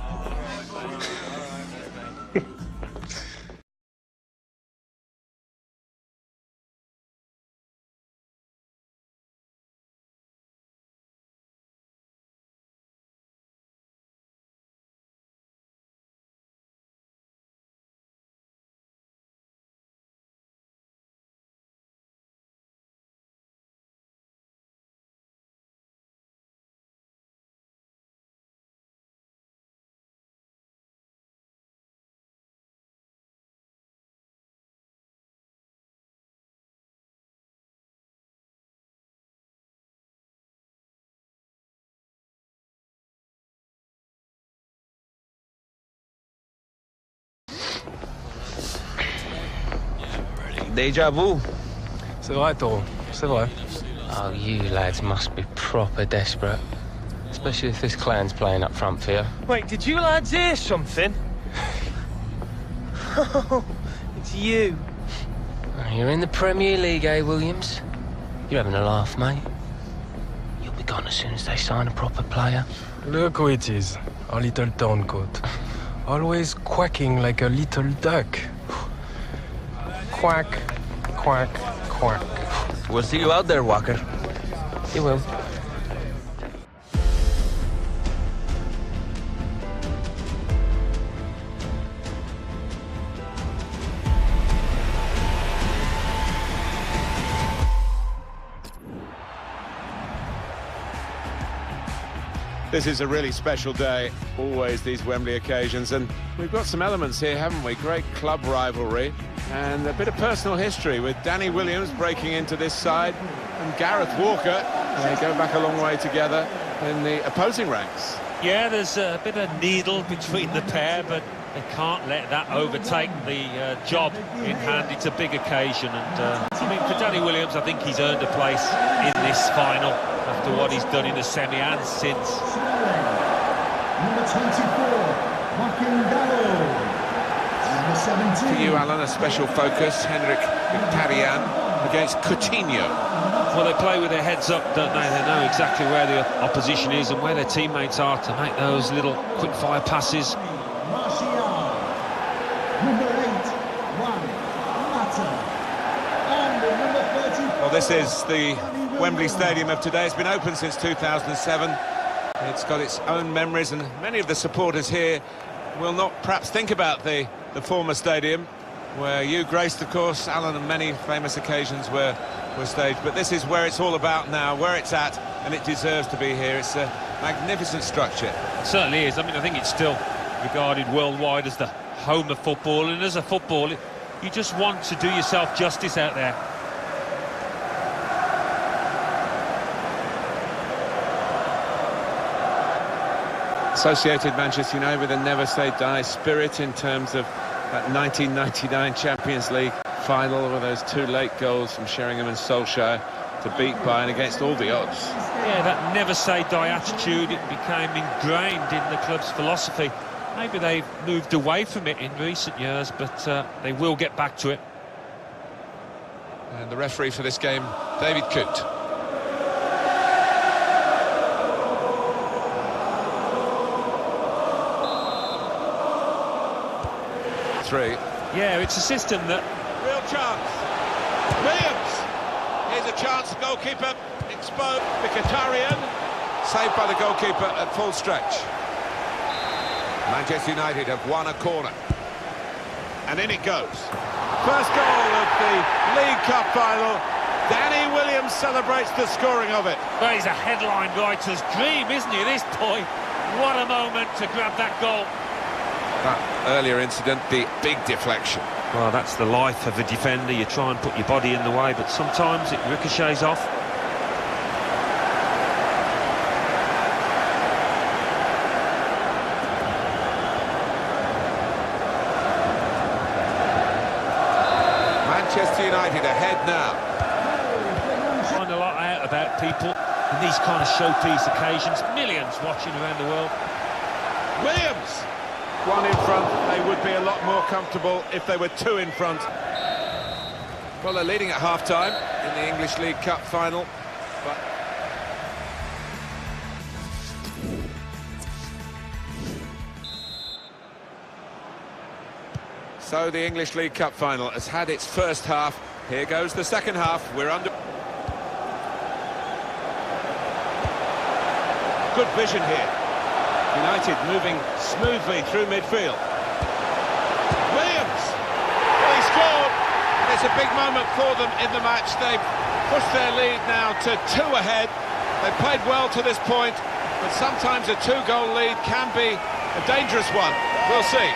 Deja vu. C'est vrai, Toro. C'est vrai. Oh, you lads must be proper desperate. Especially if this clan's playing up front for you. Wait, did you lads hear something? It's you. You're in the Premier League, eh, Williams? You're having a laugh, mate. You'll be gone as soon as they sign a proper player. Look who it is. Our little turncoat. Always quacking like a little duck. Quack, quack, quack. We'll see you out there, Walker. You will. This is a really special day, always these Wembley occasions, and we've got some elements here, haven't we? Great club rivalry and a bit of personal history with Danny Williams breaking into this side and Gareth Walker. They go back a long way together in the opposing ranks. Yeah, there's a bit of needle between the pair, but they can't let that overtake the job in hand. It's a big occasion, and I mean, for Danny Williams, I think he's earned a place in this final after what he's done in the semi and since. Number 24, Joaquin Gallo. Number 17. For you, Alan, a special focus, Henrik Mkhitaryan against Coutinho. Well, they play with their heads up, don't they? They know exactly where the opposition is and where their teammates are to make those little quick-fire passes. Martial. Number 8, Juan Mata. And number 30. Well, this is the Wembley Stadium of today. It's been open since 2007. It's got its own memories, and many of the supporters here will not perhaps think about the former stadium, where you graced, of course, Alan, and many famous occasions were staged. But this is where it's all about now, where it's at, and it deserves to be here. It's a magnificent structure. It certainly is. I mean, I think it's still regarded worldwide as the home of football, and as a footballer, you just want to do yourself justice out there. Associated Manchester United with a never-say-die spirit in terms of that 1999 Champions League final, with those two late goals from Sheringham and Solskjaer to beat Bayern against all the odds. Yeah, that never-say-die attitude, it became ingrained in the club's philosophy. Maybe they've moved away from it in recent years, but they will get back to it. And the referee for this game, David Coote. Yeah, it's a system that... Real chance. Williams. Here's a chance. Goalkeeper exposed. Mkhitaryan. Saved by the goalkeeper at full stretch. Manchester United have won a corner. And in it goes. First goal of the League Cup final. Danny Williams celebrates the scoring of it. Well, he's a headline writer's dream, isn't he, at this point? What a moment to grab that goal. That earlier incident, the big deflection. Well, that's the life of a defender. You try and put your body in the way, but sometimes it ricochets off. Manchester United ahead now. Find a lot out about people in these kind of showpiece occasions. Millions watching around the world. Williams! One in front, they would be a lot more comfortable if they were two in front. Well, they're leading at half-time in the English League Cup final, but... So the English League Cup final has had its first half. Here goes the second half. We're under... Good vision here. United moving smoothly through midfield. Williams! Well, he scored! It's a big moment for them in the match. They've pushed their lead now to 2 ahead. They've played well to this point, but sometimes a 2-goal lead can be a dangerous one. We'll see.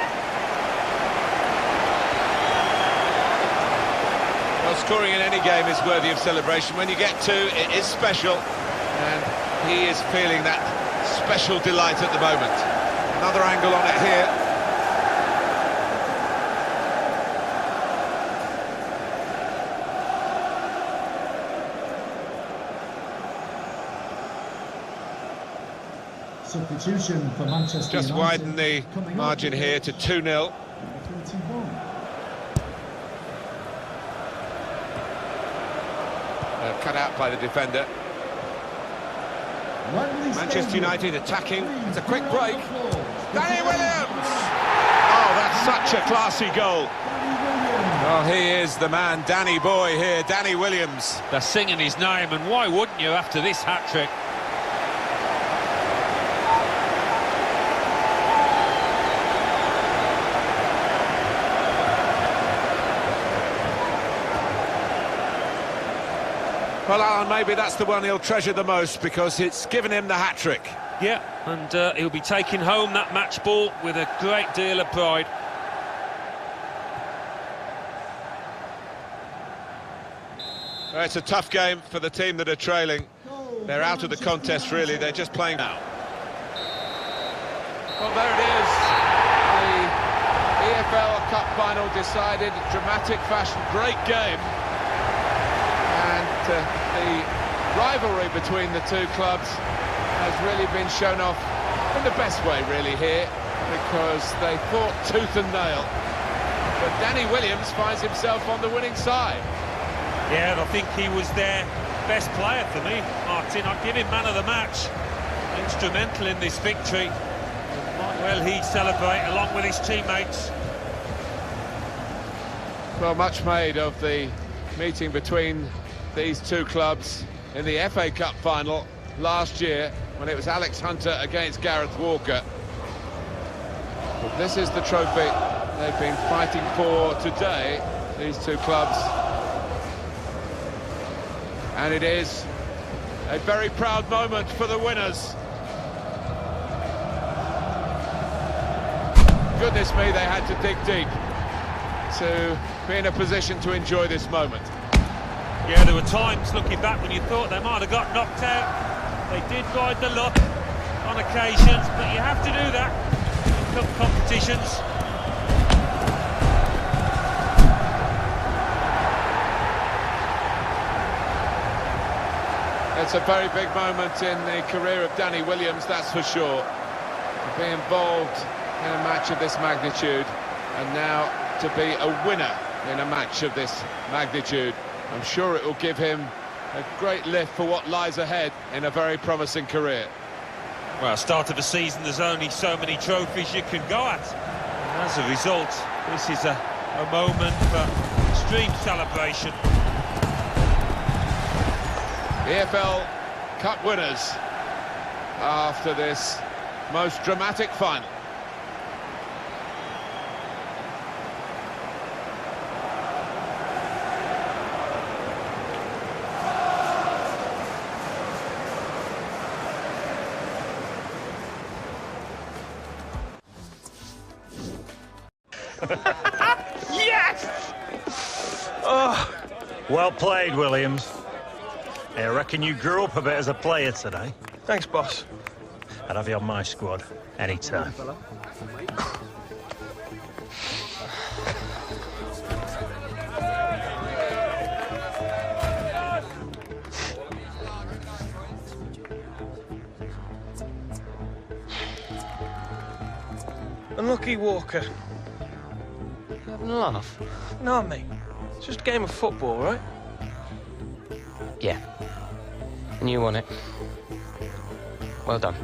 Well, scoring in any game is worthy of celebration. When you get 2, it is special, and he is feeling that special delight at the moment. Another angle on it here. Substitution for Manchester Just United. widen the margin here to 2-0. 21. cut out by the defender. Manchester United attacking. It's a quick break. Danny Williams! Oh, that's such a classy goal. Well, he is the man, Danny boy here, Danny Williams. They're singing his name, and why wouldn't you after this hat-trick? Well, Alan, maybe that's the one he'll treasure the most because it's given him the hat-trick. Yeah, and he'll be taking home that match ball with a great deal of pride. Well, it's a tough game for the team that are trailing. They're out of the contest, really. They're just playing now. Well, there it is. The EFL Cup final decided, dramatic fashion, great game. And the rivalry between the two clubs has really been shown off in the best way, really, here, because they fought tooth and nail. But Danny Williams finds himself on the winning side. Yeah, I think he was their best player for me, Martin. I'd give him man of the match. Instrumental in this victory. Might well he'd celebrate along with his teammates. Well, much made of the meeting between these two clubs in the FA Cup final last year when it was Alex Hunter against Gareth Walker. But this is the trophy they've been fighting for today, these two clubs. And it is a very proud moment for the winners. Goodness me, they had to dig deep to be in a position to enjoy this moment. Yeah, there were times, looking back, when you thought they might have got knocked out. They did ride the luck on occasions, but you have to do that in cup competitions. It's a very big moment in the career of Danny Williams, that's for sure. To be involved in a match of this magnitude, and now to be a winner in a match of this magnitude. I'm sure it will give him a great lift for what lies ahead in a very promising career. Well, start of the season, there's only so many trophies you can go at. And as a result, this is a moment for extreme celebration. EFL Cup winners after this most dramatic final. Yes! Oh. Well played, Williams. I reckon you grew up a bit as a player today. Thanks, boss. I'd have you on my squad anytime. Unlucky Walker. Having a laugh? No, mate. It's just a game of football, right? Yeah. And you won it. Well done.